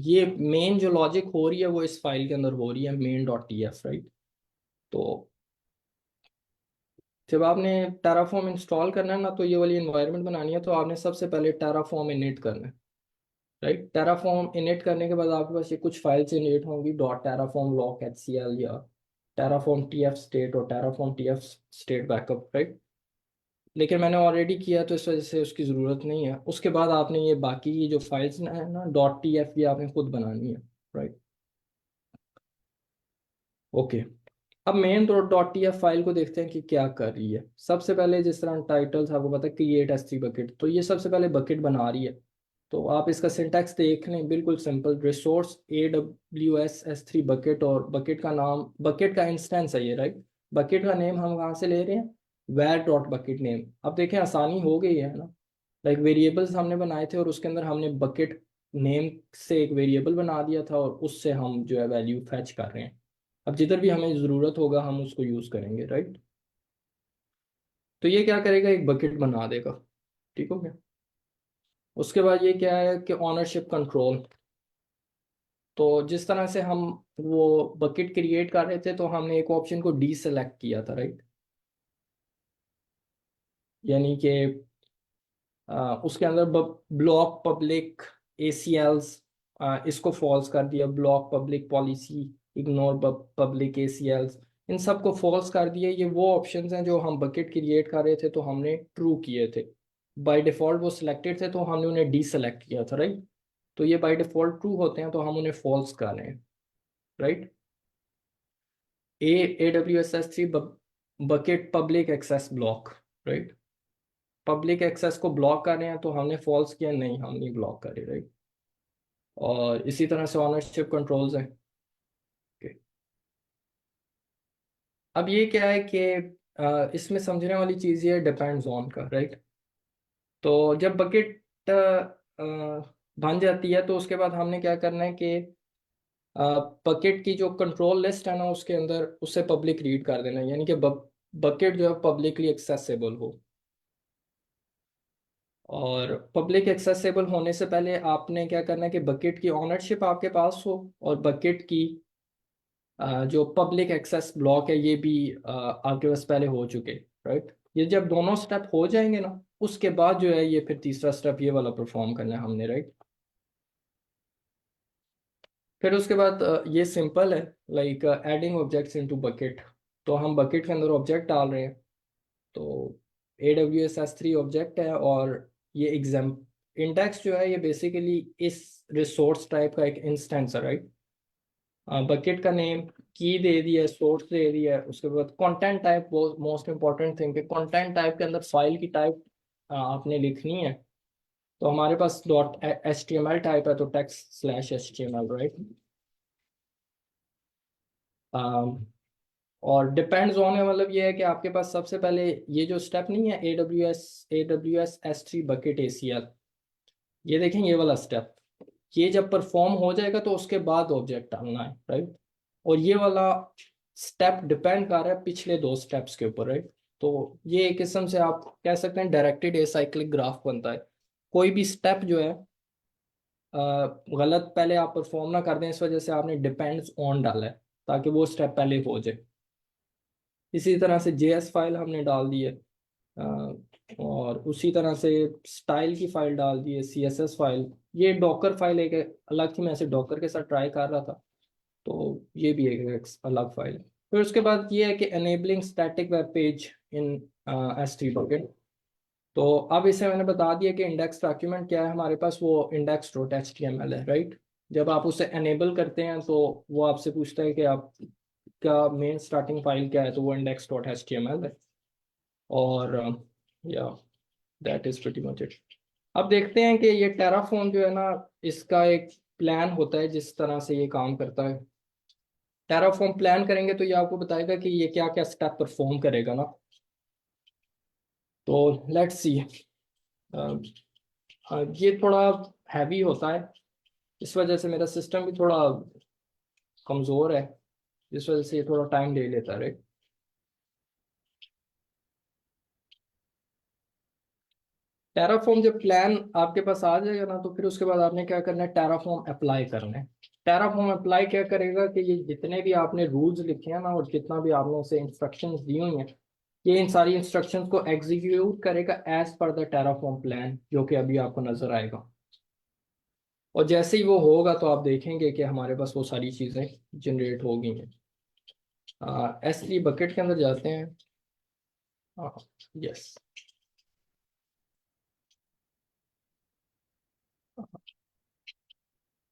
Speaker 1: ये मेन जो लॉजिक हो रही है वो इस फाइल के अंदर हो रही है main.tf, राइट। तो जब आपने टेराफॉर्म इंस्टॉल करना है ना, तो ये वाली एनवायरनमेंट बनानी है, तो आपने सबसे पहले टेराफॉर्म इनिट करना है, राइट। टेराफॉर्म इनिट करने के बाद आपके पास ये कुछ फाइल्स इनिट होंगी, डॉट टेराफॉर्म लॉक HCL या टेराफॉर्म TF स्टेट और Terraform TF state backup, right. लेकिन मैंने ऑलरेडी किया तो इस वजह से उसकी ज़रूरत नहीं है। उसके बाद आपने ये बाकी ये जो फाइल्स है ना .tf, ये आपने खुद बनानी है, राइट। ओके, अब मेन .tf फाइल को देखते हैं कि क्या कर रही है। सबसे पहले जिस तरह टाइटल्स आपको पता है क्रिएट S3 बकेट, तो ये सबसे पहले बकेट बना रही है। तो आप इसका सिंटैक्स देख लें, बिल्कुल simple, resource AWS S3 bucket और बकेट का नाम, बकेट का इंस्टेंस है ये, राइट। बकेट का नेम हम कहाँ से ले रहे हैं, var.bucket नेम। अब देखें आसानी हो गई है ना, लाइक वेरिएबल्स हमने बनाए थे और उसके अंदर हमने बकेट नेम से एक वेरिएबल बना दिया था और उससे हम जो है वैल्यू फैच कर रहे हैं। अब जिधर भी हमें ज़रूरत होगा हम उसको यूज़ करेंगे, राइट। तो ये क्या करेगा, एक बकेट बना देगा, ठीक हो गया। उसके बाद ये क्या है कि ऑनरशिप कंट्रोल। तो जिस तरह से हम वो बकेट क्रिएट कर रहे थे, तो हमने एक ऑप्शन को डी सेलेक्ट किया था, राइट। यानी कि उसके अंदर ब्लॉक पब्लिक ACLs, इसको फॉल्स कर दिया, block public policy ignore public ACLs, इन सब को फॉल्स कर दिया। ये वो ऑप्शंस हैं जो हम बकेट क्रिएट कर रहे थे तो हमने ट्रू किए थे। बाय डिफ़ॉल्ट वो सिलेक्टेड थे तो हमने उन्हें डी सेलेक्ट किया था, राइट। तो ये बाय डिफ़ॉल्ट ट्रू होते हैं तो हम उन्हें फॉल्स कर रहे हैं, right. AWS S3 bucket public access block, right. Public access को ब्लॉक कर रहे हैं तो हमने फॉल्स किया, नहीं हम नहीं ब्लॉक कर रहे, राइट। और इसी तरह से ऑनरशिप कंट्रोल्स हैं। Okay. अब ये क्या है कि इसमें समझने वाली चीज़ ये है डिपेंड्स ऑन का, राइट। तो जब बकेट बन जाती है तो उसके बाद हमने क्या करना है कि बकेट की जो कंट्रोल लिस्ट है ना, उसके अंदर उससे पब्लिक रीड कर देना है, यानी कि बकेट जो है पब्लिकली एक्सेसिबल हो। और पब्लिक एक्सेसिबल होने से पहले आपने क्या करना है कि बकेट की ऑनरशिप आपके पास हो और बकेट की जो पब्लिक एक्सेस ब्लॉक है ये भी आपके पास पहले हो चुके, राइट। ये जब दोनों स्टेप हो जाएंगे ना, उसके बाद जो है ये फिर तीसरा स्टेप ये वाला परफॉर्म करना है हमने, राइट। फिर उसके बाद ये सिंपल है, like adding objects into bucket. तो हम बकेट के अंदर ऑब्जेक्ट डाल रहे हैं, तो AWS S3 ऑब्जेक्ट है और ये एग्जाम इंडेक्स जो है ये बेसिकली इस रिसोर्स टाइप का एक इंस्टेंस है, राइट। बकेट का नेम, की दे दिया, सोर्स दे दिया, उसके बाद कंटेंट टाइप, वो मोस्ट इंपॉर्टेंट थिंग है। कंटेंट टाइप के अंदर फाइल की टाइप आपने लिखनी है। तो हमारे पास .html टाइप है तो text/html, राइट। और डिपेंड्स ऑन है, मतलब ये है कि आपके पास सबसे पहले ये जो स्टेप नहीं है AWS S3 बकेट ACL, ये देखें ये वाला स्टेप, ये जब परफॉर्म हो जाएगा तो उसके बाद ऑब्जेक्ट डालना है, राइट। और ये वाला स्टेप डिपेंड कर रहा है पिछले दो स्टेप्स के ऊपर, राइट। तो ये एक किस्म से आप कह सकते हैं डायरेक्टेड एसाइक्लिक ग्राफ बनता है। कोई भी स्टेप जो है गलत पहले आप परफॉर्म ना कर दें, इस वजह से आपने डिपेंड्स ऑन डाला है ताकि वो स्टेप पहले हो जाए। इसी तरह से जेएस फाइल हमने डाल दी है, और उसी तरह से स्टाइल की फाइल डाल दी है, सीएसएस फाइल। ये डॉकर फाइल एक अलग थी, मैं इसे डॉकर के साथ ट्राई कर रहा था, तो ये भी एक अलग फाइल है। फिर उसके बाद ये है कि enabling static web page in S3 bucket. तो अब इसे मैंने बता दिया कि इंडेक्स डॉक्यूमेंट क्या है हमारे पास, वो index dot H T M L है, राइट। जब आप उसे एनेबल करते हैं तो वो आपसे पूछता है कि आप का मेन स्टार्टिंग फाइल क्या है, तो वो index dot H T M L है। और या that is pretty much it. अब देखते हैं कि ये टेराफॉर्म जो है ना, इसका एक प्लान होता है जिस तरह से ये काम करता है। टेराफॉर्म प्लान करेंगे तो ये आपको बताएगा कि ये क्या क्या स्टेप परफॉर्म करेगा ना। तो लेट्स सी। ये थोड़ा हैवी होता है, इस वजह से मेरा सिस्टम भी थोड़ा कमज़ोर है, जिस वजह से ये थोड़ा टाइम ले लेता है, राइट। टेराफॉर्म जब प्लान आपके पास आ जाएगा ना, तो फिर उसके बाद आपने क्या करना है, टेराफॉर्म अप्लाई करना है। टेराफॉर्म अप्लाई क्या करेगा कि ये जितने भी आपने रूल्स लिखे हैं ना, और जितना भी आपने उसे इंस्ट्रक्शंस दी हुई हैं, ये इन सारी इंस्ट्रक्शंस को एग्जीक्यूट करेगा as per the Terraform plan, जो कि अभी आपको नजर आएगा। और जैसे ही वो होगा तो आप देखेंगे कि हमारे पास वो सारी चीज़ें जनरेट हो गई हैं। S3 बकेट के अंदर जाते हैं। यस,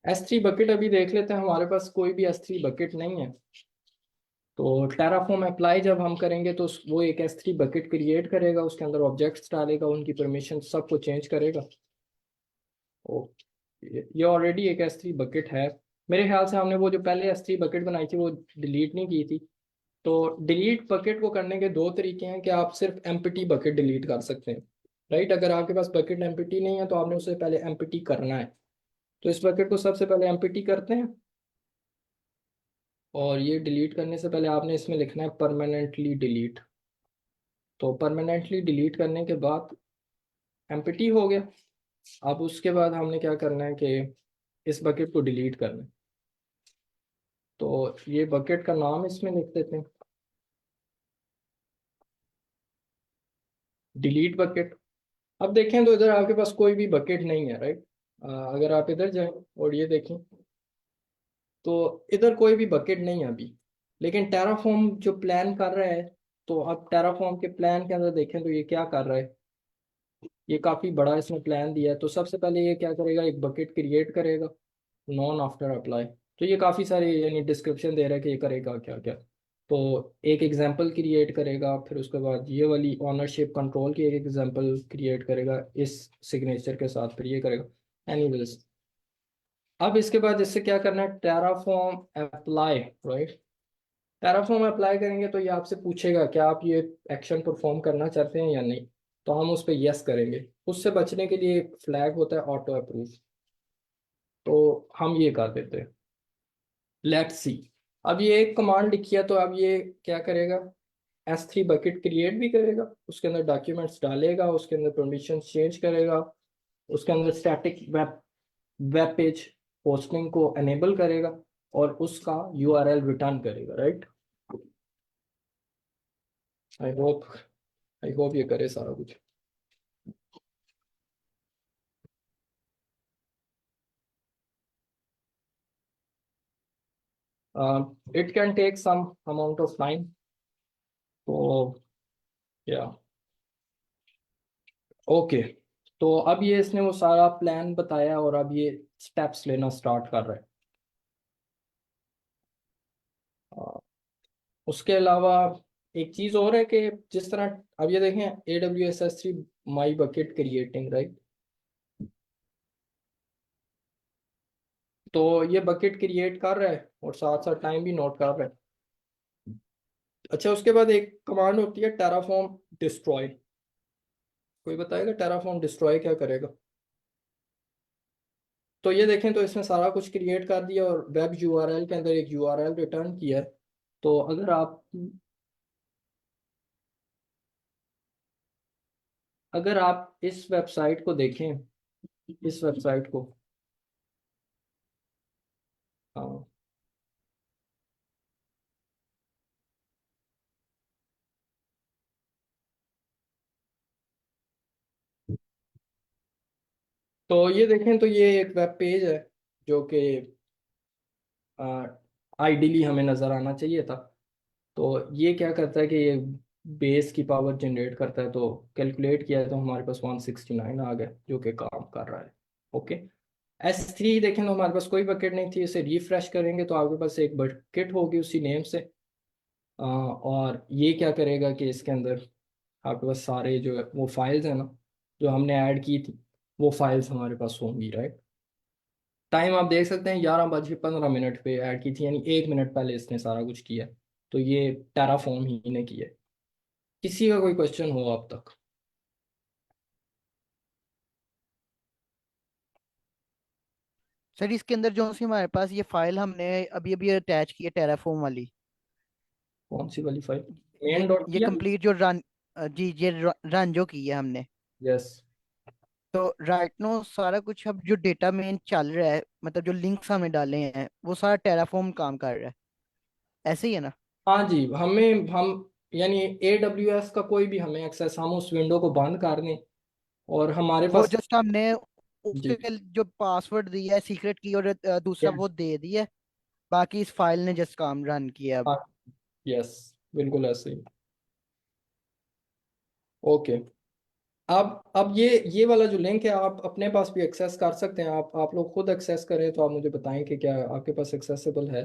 Speaker 1: S3 बकेट अभी देख लेते हैं। हमारे पास कोई भी S3 बकेट नहीं है, तो टेराफॉर्म अप्लाई जब हम करेंगे तो वो एक S3 बकेट क्रिएट करेगा, उसके अंदर ऑब्जेक्ट्स डालेगा, उनकी परमिशन सबको चेंज करेगा। ओ, ये ऑलरेडी एक S3 बकेट है। मेरे ख्याल से हमने वो जो पहले S3 बकेट बनाई थी वो डिलीट नहीं की थी। तो डिलीट बकेट को करने के दो तरीके हैं कि आप सिर्फ एम्प्टी बकेट डिलीट कर सकते हैं, राइट। अगर आपके पास बकेट एम्प्टी नहीं है तो आपने उसे पहले एम्प्टी करना है। तो इस बकेट को सबसे पहले एम्प्टी करते हैं, और ये डिलीट करने से पहले आपने इसमें लिखना है परमानेंटली डिलीट। तो परमानेंटली डिलीट करने के बाद एम्प्टी हो गया। अब उसके बाद हमने क्या करना है कि इस बकेट को डिलीट करना है। तो ये बकेट का नाम इसमें लिख देते हैं, डिलीट बकेट। अब देखें तो इधर आपके पास कोई भी बकेट नहीं है, राइट। अगर आप इधर जाएं और ये देखें तो इधर कोई भी बकेट नहीं है अभी। लेकिन टेराफॉर्म जो प्लान कर रहा है, तो अब टेराफॉर्म के प्लान के अंदर देखें तो ये क्या कर रहा है, ये काफ़ी बड़ा इसने प्लान दिया है। तो सबसे पहले ये क्या करेगा, एक बकेट क्रिएट करेगा नॉन आफ्टर अप्लाई। तो ये काफ़ी सारे यानी डिस्क्रिप्शन दे रहा है कि ये करेगा क्या क्या। तो एक एग्जांपल क्रिएट करेगा, फिर उसके बाद ये वाली ऑनरशिप कंट्रोल की एक एग्जांपल क्रिएट करेगा इस सिग्नेचर के साथ, फिर ये करेगा। एनीवेज, अब इसके बाद इससे क्या करना है, Terraform apply, right. Terraform apply करेंगे तो ये आपसे पूछेगा क्या आप ये एक्शन परफॉर्म करना चाहते हैं या नहीं। तो हम उस पर यस करेंगे। उससे बचने के लिए एक फ्लैग होता है ऑटो अप्रूव, तो हम ये कर देते हैं। Let's see. अब ये एक कमांड लिखी है, तो अब ये क्या करेगा, S3 बकेट क्रिएट भी करेगा, उसके अंदर डॉक्यूमेंट्स डालेगा, उसके अंदर परमिशन चेंज करेगा, उसके अंदर static web web page hosting को एनेबल करेगा, और उसका URL रिटर्न करेगा, right. I hope I hope ये करे सारा कुछ। It can take some amount of time. तो या ओके, तो अब ये इसने वो सारा प्लान बताया और अब ये स्टेप्स लेना स्टार्ट कर रहा है। उसके अलावा एक चीज़ और है कि जिस तरह अब ये देखें AWS S3 माई बकेट क्रिएटिंग, राइट। तो ये बकेट क्रिएट कर रहा है और साथ साथ टाइम भी नोट कर रहा है। अच्छा, उसके बाद एक कमांड होती है टेराफॉर्म डिस्ट्रॉय। कोई बताएगा टेराफॉर्म डिस्ट्रॉय क्या करेगा। तो ये देखें तो इसने सारा कुछ क्रिएट कर दिया और वेब URL के अंदर एक URL रिटर्न किया है। तो अगर आप इस वेबसाइट को देखें, इस वेबसाइट को, हाँ तो ये देखें तो ये एक वेब पेज है जो कि आइडियली हमें नज़र आना चाहिए था। तो ये क्या करता है कि ये बेस की पावर जनरेट करता है, तो कैलकुलेट किया है तो हमारे पास 169 आ गया जो कि काम कर रहा है। ओके। S3 देखें तो हमारे पास कोई बकेट नहीं थी, इसे रिफ्रेश करेंगे तो आपके पास एक बकेट होगी उसी नेम से। और ये क्या करेगा कि इसके अंदर आपके पास सारे जो है वो फाइल्स हैं ना जो हमने ऐड की थी, वो फाइल्स हमारे पास होंगी, राइट। टाइम आप देख सकते हैं 11:15 पे ऐड की थी, यानी 1 मिनट पहले इसने सारा कुछ किया। तो ये टेराफॉर्म ही ने किया है। किसी का कोई क्वेश्चन हो अब तक?
Speaker 7: सर इसके अंदर जो सी हमारे पास ये फाइल हमने अभी अभी अटैच की है टेराफॉर्म वाली,
Speaker 1: कौन सी वाली फाइल?
Speaker 7: ये
Speaker 1: मेन डॉट
Speaker 7: ये
Speaker 1: किया।
Speaker 7: कंप्लीट जो रन, जी ये रन जो की है हमने,
Speaker 1: यस।
Speaker 7: तो राइट नो सारा कुछ अब जो डेटा मेन चल रहा है, मतलब जो लिंक्स हमने डाले हैं वो सारा टेराफॉर्म काम कर रहा है, ऐसे ही है ना?
Speaker 1: हाँ जी, हमें हम यानी AWS का कोई भी हमें एक्सेस, हम उस विंडो को बंद कर दें और हमारे
Speaker 7: वो
Speaker 1: पास।
Speaker 7: जस्ट हमने
Speaker 1: जी।
Speaker 7: उसके जो पासवर्ड दिया है सीक्रेट की, और दूसरा
Speaker 1: यस।
Speaker 7: वो दे दिया है, बाकी इस फाइल ने जस्ट काम रन किया अब।
Speaker 1: हाँ। यस, बिल्कुल ऐसे ही। ओके। अब ये वाला जो लिंक है आप अपने पास भी एक्सेस कर सकते हैं। आप लोग खुद एक्सेस करें तो आप मुझे बताएं कि क्या आपके पास एक्सेसिबल है।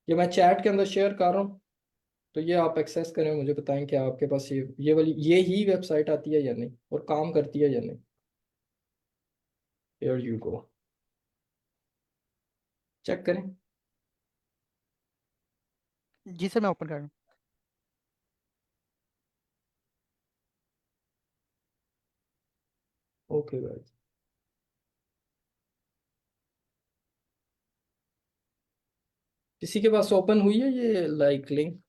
Speaker 1: ये मैं चैट के अंदर शेयर कर रहा हूँ, तो ये आप एक्सेस करें, मुझे बताएं कि आपके पास ये वाली ये ही वेबसाइट आती है या नहीं और काम करती है या नहीं। Here you go, चेक करें।
Speaker 7: जी सर मैं ओपन कर रहा हूँ।
Speaker 1: ओके गाइस, किसी के पास ओपन हुई है ये लाइक लिंक?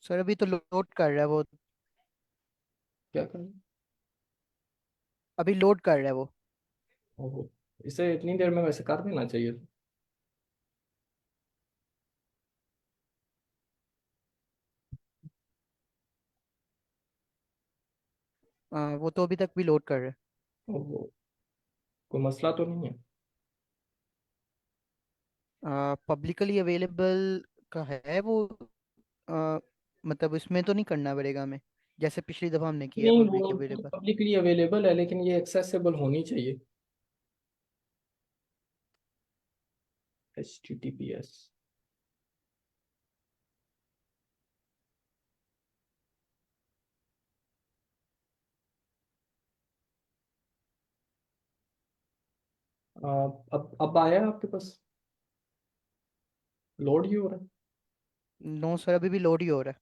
Speaker 7: सर अभी तो लोड कर रहा है वो,
Speaker 1: क्या करें?
Speaker 7: अभी लोड कर रहा है वो।
Speaker 1: ओहो, इसे इतनी देर में वैसे कर देना चाहिए था।
Speaker 7: वो तो अभी तक भी लोड कर रहा है।
Speaker 1: ओहो, कोई मसला तो नहीं है?
Speaker 7: पब्लिकली अवेलेबल का है वो, अ, मतलब इसमें तो नहीं करना पड़ेगा हमें, जैसे पिछली दफ़ा हमने किया
Speaker 1: नहीं, वो
Speaker 7: पब्लिक अवेलेबल।
Speaker 1: पब्लिकली अवेलेबल है लेकिन ये एक्सेसिबल होनी चाहिए। HTTPS। अब आया है आपके पास? लोड ही हो रहा
Speaker 7: नो सर अभी भी लोड ही हो रहा है।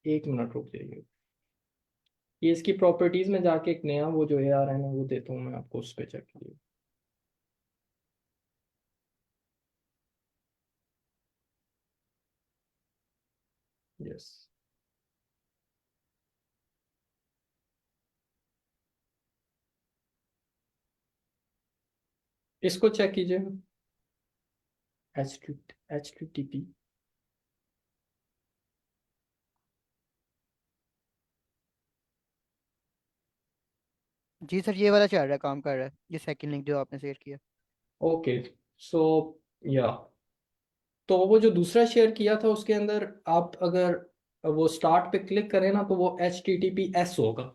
Speaker 1: है, 1 मिनट रुक जाइए। ये इसकी प्रॉपर्टीज में जाके एक नया वो जो AR है ना वो देता हूँ मैं आपको, उस पर चेक कीजिए। यस, इसको चेक कीजिए। HTTP।
Speaker 7: जी सर ये वाला चल रहा है, काम कर रहा है, ये सेकंड लिंक जो आपने शेयर किया।
Speaker 1: ओके। सो या तो वो जो दूसरा शेयर किया था उसके अंदर आप अगर वो स्टार्ट पे क्लिक करें ना तो वो HTTPS होगा,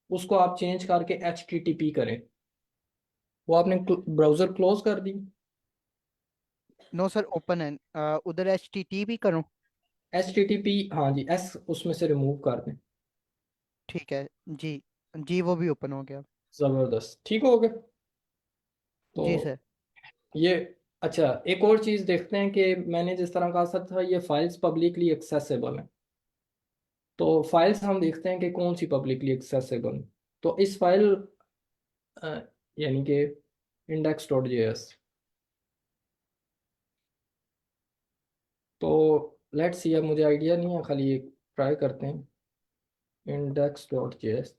Speaker 1: उसको आप चेंज करके HTTP करें। वो आपने ब्राउजर क्लोज कर दी?
Speaker 7: नो सर ओपन है, उधर एच टी टी भी करूँ?
Speaker 1: HTTP, हाँ जी, S उसमें से रिमूव कर दें।
Speaker 7: ठीक है। जी, जी वो भी ओपन हो गया।
Speaker 1: ज़बरदस्त, ठीक हो गया।
Speaker 7: जी
Speaker 1: तो
Speaker 7: सर।
Speaker 1: ये अच्छा, एक और चीज़ देखते हैं कि मैंने जिस तरह कहा था ये फाइल्स पब्लिकली एक्सेसिबल हैं। तो फाइल्स हम देखते हैं कि कौन सी पब्लिकली एक्सेसिबल। तो इस फाइल यानी कि index.js, तो लेट्स सी, अब मुझे आइडिया नहीं है, खाली एक ट्राई करते हैं। index.js।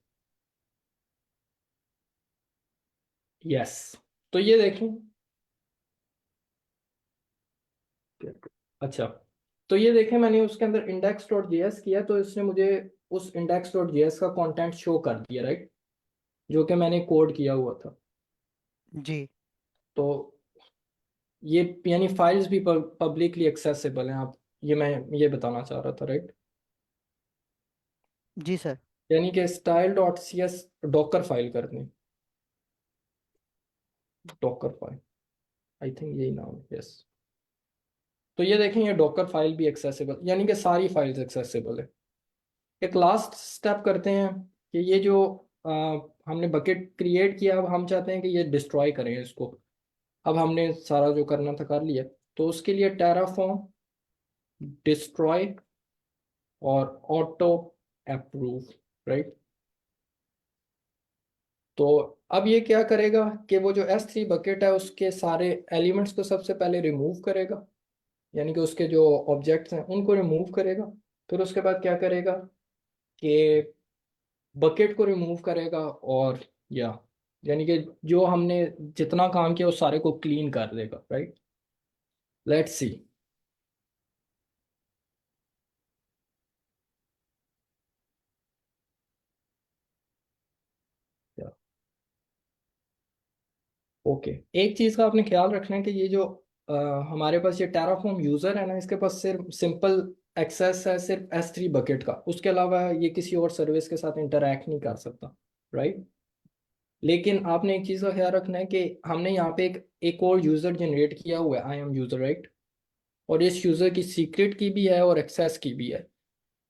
Speaker 1: यस, तो ये देखें। अच्छा, तो ये देखें, मैंने उसके अंदर इंडेक्स डॉट जेएस किया तो इसने मुझे उस इंडेक्स डॉट जेएस का कंटेंट शो कर दिया, राइट, जो कि मैंने कोड किया हुआ था।
Speaker 7: जी
Speaker 1: तो ये यानी फाइल्स भी पब्लिकली एक्सेसिबल हैं, आप, ये मैं ये बताना चाह रहा था, राइट।
Speaker 7: जी सर।
Speaker 1: यानी कि style dot C S docker file करनी, डॉकर फाइल, आई थिंक यही नाम है, यस। तो ये देखें, ये डॉकर फाइल भी एक्सेसिबल, यानी कि सारी फाइल्स एक्सेसिबल है। एक लास्ट स्टेप करते हैं कि ये जो आ, हमने बकेट क्रिएट किया, अब हम चाहते हैं कि ये डिस्ट्रॉय करें इसको। अब हमने सारा जो करना था कर लिया, तो उसके लिए टेराफॉर्म डिस्ट्रॉय और ऑटो अप्रूव, राइट। तो अब ये क्या करेगा कि वो जो S3 बकेट है उसके सारे एलिमेंट्स को सबसे पहले रिमूव करेगा, यानी कि उसके जो ऑब्जेक्ट्स हैं उनको रिमूव करेगा। फिर उसके बाद क्या करेगा कि बकेट को रिमूव करेगा, और या यानी कि जो हमने जितना काम किया उस सारे को क्लीन कर देगा, राइट। Let's see. ओके, एक चीज़ का आपने ख्याल रखना है कि ये जो अ, हमारे पास ये टेराफॉर्म यूज़र है ना, इसके पास सिर्फ सिंपल एक्सेस है सिर्फ S3 बकेट का, उसके अलावा ये किसी और सर्विस के साथ इंटरैक्ट नहीं कर सकता, राइट। लेकिन आपने एक चीज़ का ख्याल रखना है कि हमने यहाँ पे एक और यूज़र जनरेट किया हुआ है, आई एम यूज़र, राइट। और इस यूज़र की सीक्रेट की भी है और एक्सेस की भी है।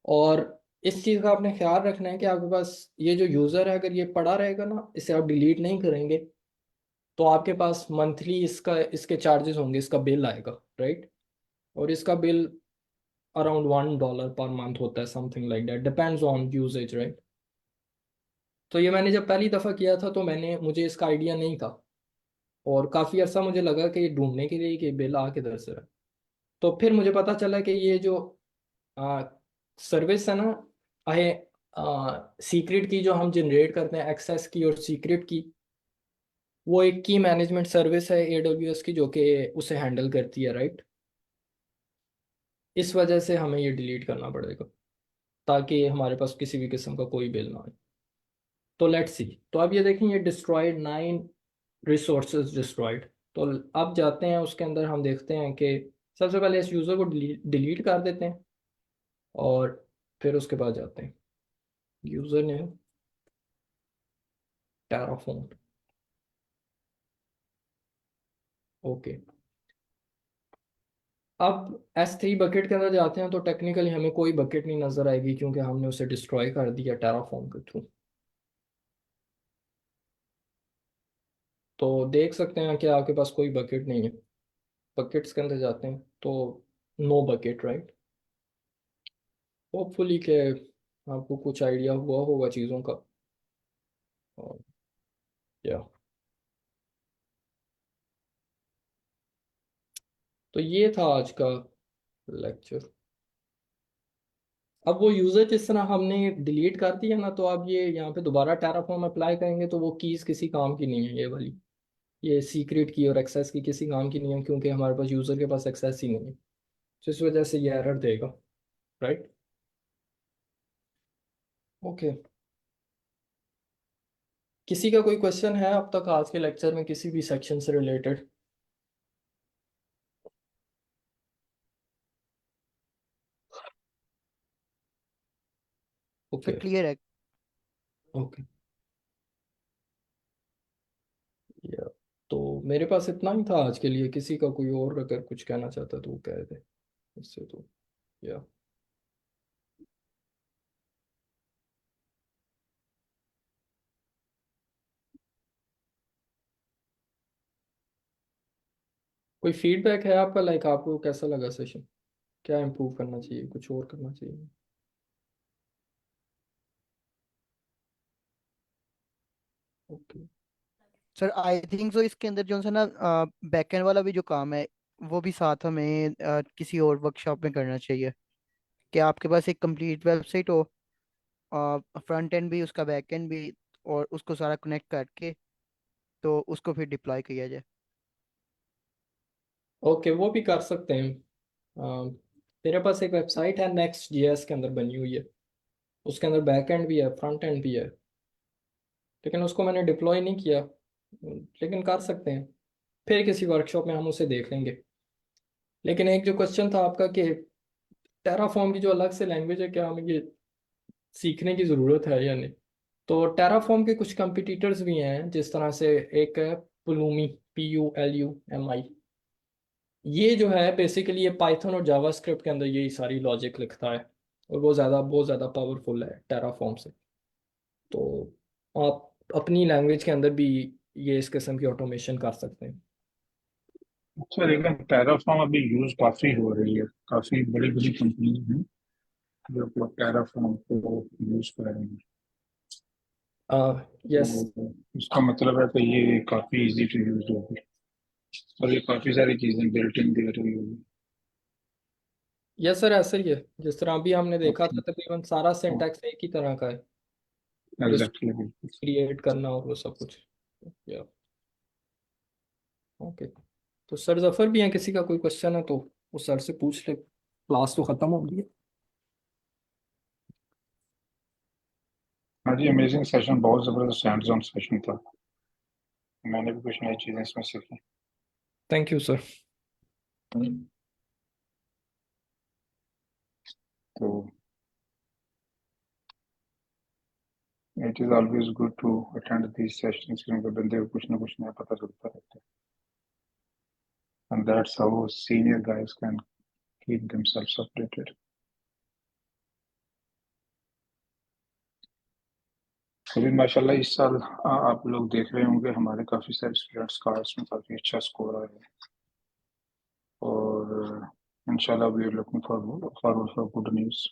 Speaker 1: और इस चीज़ का आपने ख्याल रखना है कि आपके पास ये जो यूज़र है, अगर ये पड़ा रहेगा ना, इसे आप डिलीट नहीं करेंगे, तो आपके पास मंथली इसका इसके चार्जेस होंगे, इसका बिल आएगा, राइट। और इसका बिल अराउंड $1 पर मंथ होता है, something like that, depends on usage, right. तो ये मैंने जब पहली दफ़ा किया था तो मुझे इसका आइडिया नहीं था, और काफ़ी अर्सा मुझे लगा कि ये ढूंढने के लिए कि बिल आ किधर से रहा है। तो फिर मुझे पता चला कि ये जो सर्विस है ना, आहे सीक्रेट की जो हम जनरेट करते हैं, एक्सेस की और सीक्रेट की, वो एक की मैनेजमेंट सर्विस है AWS की, जो कि उसे हैंडल करती है, राइट। इस वजह से हमें ये डिलीट करना पड़ेगा, ताकि हमारे पास किसी भी किस्म का कोई बिल ना आए। तो लेट्स सी। तो अब ये देखें, ये डिस्ट्रॉयड 9 रिसोर्सेज डिस्ट्रॉयड। तो अब जाते हैं उसके अंदर, हम देखते हैं कि सबसे पहले इस यूज़र को डिलीट कर देते हैं, और फिर उसके बाद जाते हैं यूज़र ने टेराफॉर्म। ओके, अब S3 बकेट के अंदर जाते हैं तो टेक्निकली हमें कोई बकेट नहीं नजर आएगी, क्योंकि हमने उसे डिस्ट्रॉय कर दिया टेराफॉर्म के थ्रू। तो देख सकते हैं कि आपके पास कोई बकेट नहीं है। बकेट्स के अंदर जाते हैं तो नो बकेट, राइट। होपफुली के आपको कुछ आइडिया हुआ होगा चीज़ों का। और या तो ये था आज का लेक्चर। अब वो यूज़र जिस तरह हमने डिलीट कर दिया ना, तो अब ये यहाँ पे दोबारा टेराफॉर्म अप्लाई करेंगे तो वो कीज़ किसी काम की नहीं है, ये वाली, ये सीक्रेट की और एक्सेस की किसी काम की नहीं है, क्योंकि हमारे पास यूज़र के पास एक्सेस ही नहीं है। तो इस वजह से ये एरर देगा, राइट। ओके, किसी का कोई क्वेश्चन है अब तक आज के लेक्चर में किसी भी सेक्शन से रिलेटेड?
Speaker 7: Sir
Speaker 1: okay.
Speaker 7: क्लियर है।
Speaker 1: ओके, या तो मेरे पास इतना ही था आज के लिए। किसी का कोई और अगर कुछ कहना चाहता तो वो कह दे, इससे तो या कोई फीडबैक है आपका, लाइक आपको कैसा लगा सेशन, क्या इम्प्रूव करना चाहिए, कुछ और करना चाहिए? Okay.
Speaker 7: Sir I think so इसके अंदर जो है ना बैकएंड वाला भी जो काम है वो भी साथ हमें किसी और वर्कशॉप में करना चाहिए, कि आपके पास एक कंप्लीट वेबसाइट हो, फ्रंट एंड भी उसका बैक एंड भी, और उसको सारा कनेक्ट करके तो उसको फिर डिप्लॉय किया जाए।
Speaker 1: ओके, वो भी कर सकते हैं। मेरे पास एक वेबसाइट है नेक्स्ट जीएस के अंदर बनी हुई है। उसके अंदर बैक एंड भी है, फ्रंट एंड भी है, लेकिन उसको मैंने डिप्लॉय नहीं किया। लेकिन कर सकते हैं, फिर किसी वर्कशॉप में हम उसे देख लेंगे। लेकिन एक जो क्वेश्चन था आपका कि टेराफॉर्म की जो अलग से लैंग्वेज है, क्या हमें ये सीखने की ज़रूरत है या नहीं। तो टेराफॉर्म के कुछ कंपिटिटर्स भी हैं, जिस तरह से एक है पुलूमी, PULUMI। ये जो है बेसिकली ये पाइथन और जावास्क्रिप्ट के अंदर यही सारी लॉजिक लिखता है, और वो बहुत ज़्यादा पावरफुल है टेराफॉर्म से। तो आप अपनी लैंग्वेज के अंदर भी ये इस किस्म की ऑटोमेशन कर सकते हैं।
Speaker 9: अच्छा, लेकिन पैराफॉर्म अभी यूज काफी हो रही है, काफी बड़ी बड़ी कंपनी हैं जो अपना पैराफॉर्म को यूज कर रही हैं।
Speaker 1: यस।
Speaker 9: तो इसका मतलब है कि ये काफी इजी टू यूज होगी और ये काफी सारी चीजें बिल्ट इन दे रही होगी।
Speaker 1: यस सर, ऐसा ही है। जिस तरह अभी हमने देखा
Speaker 9: ओके।
Speaker 1: था, तकरीबन सारा सिंटैक्स एक ही तरह का है।
Speaker 9: एग्जैक्टली।
Speaker 1: क्रिएट करना और वो सब कुछ। या ओके। तो सर जफर भी हैं, किसी का कोई क्वेश्चन है तो उस सर से पूछ ले, क्लास तो खत्म हो गई है।
Speaker 9: हाँ जी, अमेजिंग सेशन, बहुत जबरदस्त हैंड्स ऑन सेशन था। मैंने भी कुछ नई चीजें इसमें सीखी।
Speaker 1: Thank you sir.
Speaker 9: तो it is always good to attend these sessions, क्योंकि बंदे को कुछ ना कुछ नया पता चलता रहता है, and that's how senior guys can keep themselves updated. अभी माशाल्लाह इस साल आप लोग देख रहे होंगे हमारे काफी सारे स्टूडेंट्स का इसमें काफी अच्छा स्कोर आया है, और इंशाल्लाह we are looking forward for good news.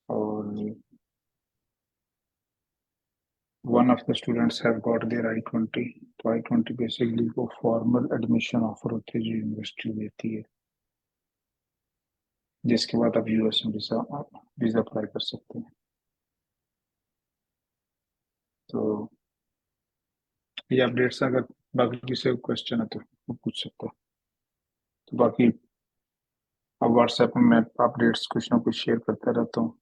Speaker 9: और one of the students have got their I-20। तो I-20 बेसिकली वो फॉर्मल एडमिशन ऑफर होती है जो यूनिवर्सिटी देती है, जिसके बाद आप यूएस में वीजा अप्लाई कर सकते हैं। तो ये अपडेट्स, अगर बाकी किसी को क्वेश्चन है तो वो पूछ सकता है। तो बाकी अब व्हाट्सएप में मैं अपडेट्स कुछ ना कुछ शेयर करता रहता हूँ,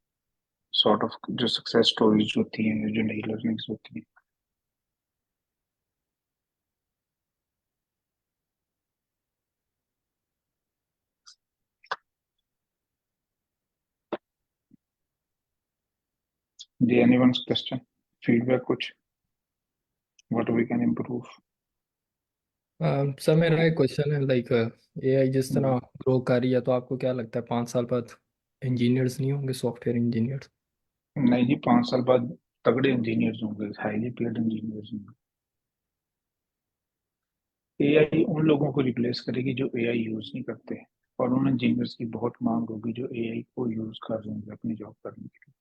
Speaker 9: सॉर्ट ऑफ जो सक्सेस स्टोरीज होती हैं, जो नई लर्निंग्स होती हैं। डी एनीवन्स क्वेश्चन, फीडबैक कुछ, what we can improve.
Speaker 1: Sir मेरा एक क्वेश्चन है, लाइक AI जिस तरह ग्रो कर रही है, तो आपको क्या लगता है 5 साल बाद इंजीनियर्स नहीं होंगे, सॉफ्टवेयर इंजीनियर्स?
Speaker 9: नहीं जी, 5 साल बाद तगड़े इंजीनियर्स होंगे, हाईली पेड इंजीनियर्स होंगे। एआई उन लोगों को रिप्लेस करेगी जो एआई यूज नहीं करते, और उन इंजीनियर्स की बहुत मांग होगी जो एआई को यूज कर रहे हैं अपनी जॉब करने के लिए।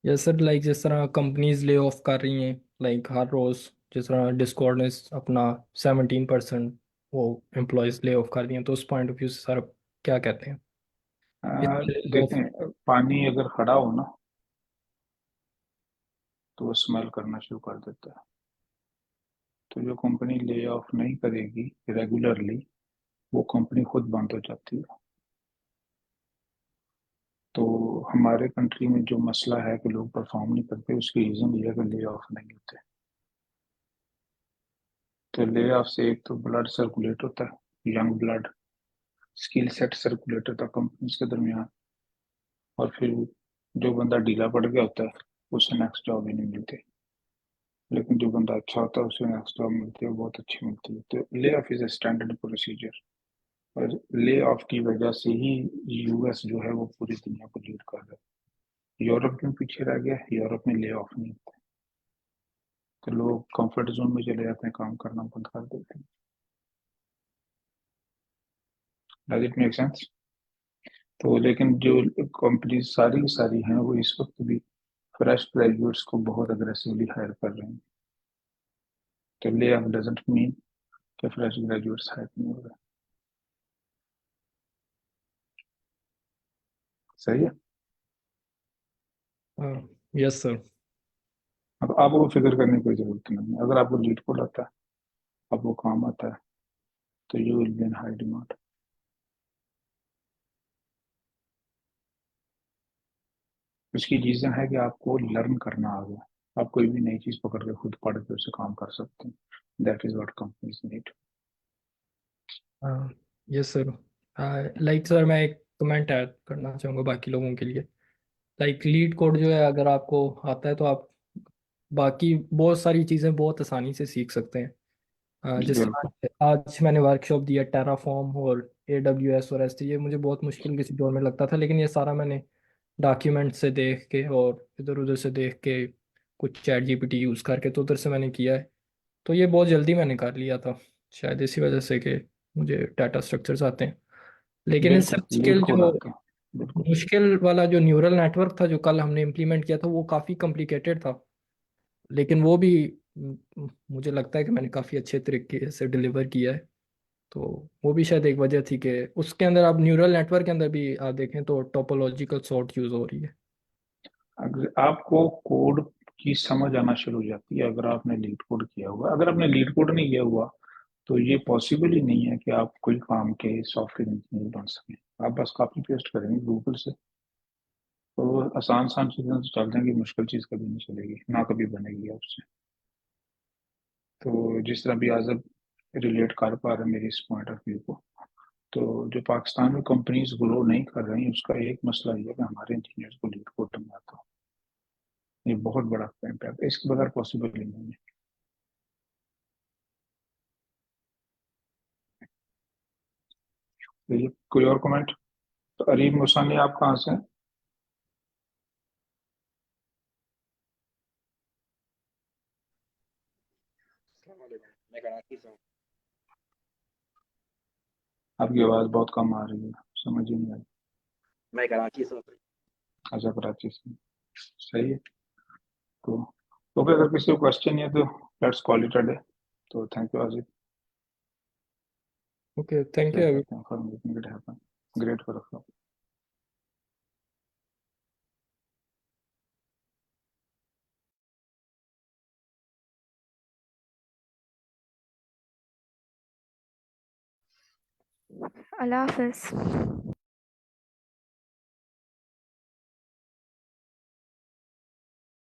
Speaker 1: या सर लाइक जिस तरह कंपनीज ले ऑफ कर रही हैं, लाइक हर रोज, जिस तरह डिस्कॉर्ड ने अपना 17% वो एम्प्लॉयज ले ऑफ कर दिए हैं, तो उस पॉइंट ऑफ व्यू से सर आप क्या कहते हैं? इतने ले ऑफ।
Speaker 9: देखें, पानी अगर खड़ा हो ना तो वो स्मेल करना शुरू कर देता है। तो जो कंपनी ले ऑफ नहीं करेगी रेगुलरली, वो कंपनी खुद बंद हो जाती है। तो हमारे कंट्री में जो मसला है कि लोग परफॉर्म नहीं करते, उसकी रीजन ये है कि ले ऑफ नहीं होते। तो ले ऑफ से एक तो ब्लड सर्कुलेट होता है, young blood, skill set circulate होता है कंपनीज के दरमियान, और फिर जो बंदा ढीला पड़ गया होता है उसे नेक्स्ट जॉब ही नहीं मिलती। लेकिन जो बंदा अच्छा होता है उसे नेक्स्ट जॉब मिलती है, बहुत अच्छी मिलती है। तो lay off is a standard procedure, और ले ऑफ की वजह से ही यूएस जो है वो पूरी दुनिया को लीड कर रहा है। यूरोप क्यों पीछे रह गया? यूरोप में ले ऑफ नहीं होता, तो लोग कंफर्ट जोन में चले जाते हैं, काम करना बंद कर देते हैं। Does it make sense? तो लेकिन जो कंपनी सारी की सारी हैं वो इस वक्त भी फ्रेश ग्रेजुएट्स को बहुत अग्रेसिवली हायर कर रहे हैं। तो ले ऑफ डजंट मीन कि फ्रेश ग्रेजुएट्स हायर नहीं हो रहे। सही है।
Speaker 1: Yes sir.
Speaker 9: अब आपको फिक्र करने की कोई जरूरत नहीं है। अगर आपको लीड कोड आता है, अब वो काम आता है, तो you will be in high demand. इसकी रीजन है कि आपको लर्न करना आ गया। आप कोई भी नई चीज पकड़ के खुद पढ़ के उससे काम कर सकते हैं। That is what companies need.
Speaker 1: हाँ, यस सर। लाइक सर, मैं एक कमेंट ऐड करना चाहूँगा बाकी लोगों के लिए। लाइक लीड कोड जो है, अगर आपको आता है तो आप बाकी बहुत सारी चीज़ें बहुत आसानी से सीख सकते हैं। जिस
Speaker 9: बिल्कुल।
Speaker 1: तरह आज मैंने वर्कशॉप दिया टेराफॉर्म और AWS और S3, ये मुझे बहुत मुश्किल किसी दौर में लगता था, लेकिन ये सारा मैंने डॉक्यूमेंट से देख के और इधर उधर से देख के, कुछ चैट GPT यूज़ करके, तो उधर से मैंने किया है। तो ये बहुत जल्दी मैंने कर लिया था, शायद इसी वजह से कि मुझे डाटा स्ट्रक्चर्स आते हैं। लेकिन इससे
Speaker 9: बिल्कुल लीड
Speaker 1: मुश्किल
Speaker 9: कोड
Speaker 1: जो
Speaker 9: आता है। बिल्कुल।
Speaker 1: मुश्किल वाला जो न्यूरल नेटवर्क था जो कल हमने इम्प्लीमेंट किया था, वो काफ़ी कॉम्प्लिकेटेड था। लेकिन वो भी मुझे लगता है कि मैंने काफ़ी अच्छे तरीके से डिलीवर किया है। तो वो भी शायद एक वजह थी कि उसके अंदर, आप न्यूरल नेटवर्क के अंदर भी आप देखें तो टोपोलॉजिकल सॉर्ट यूज़ हो रही है।
Speaker 9: अगर आपको कोड की समझ आना शुरू हो जाती है, अगर आपने लीड कोड किया हुआ, अगर आपने लीड कोड नहीं किया हुआ, तो ये पॉसिबल ही नहीं है कि आप कोई काम के सॉफ्टवेयर इंजीनियर बन सकें। आप बस कॉपी पेस्ट करेंगे गूगल से, तो वो आसान आसान चीजें तो चल जाएंगी, मुश्किल चीज कभी नहीं चलेगी, ना कभी बनेगी आपसे। तो जिस तरह भी आज आप रिलेट कर पा रहे हैं मेरी इस पॉइंट ऑफ व्यू को, तो जो पाकिस्तान में कंपनीज ग्रो नहीं कर रही हैं, उसका एक मसला ये है कि हमारे इंजीनियर्स को लीड कोड नहीं आता। ये बहुत बड़ा इम्पैक्ट है, इसके बगैर पॉसिबल ही नहीं है। तो ये कोई और कमेंट? तो अरीब मुसानी, आप कहाँ से हैं?
Speaker 6: मैं कराची से हूँ।
Speaker 9: आपकी आवाज बहुत कम आ रही है, समझ ही नहीं आई।
Speaker 6: मैं कराची से हूँ।
Speaker 9: अच्छा, कराची से। सही है। तो ओके, अगर किसी को क्वेश्चन है तो let's call it a day. तो थैंक यू आजिफ।
Speaker 1: ओके, थैंक
Speaker 9: क्या
Speaker 1: यू।
Speaker 9: कहते हैं, for making it happen. Great work.
Speaker 2: Allah Hafiz.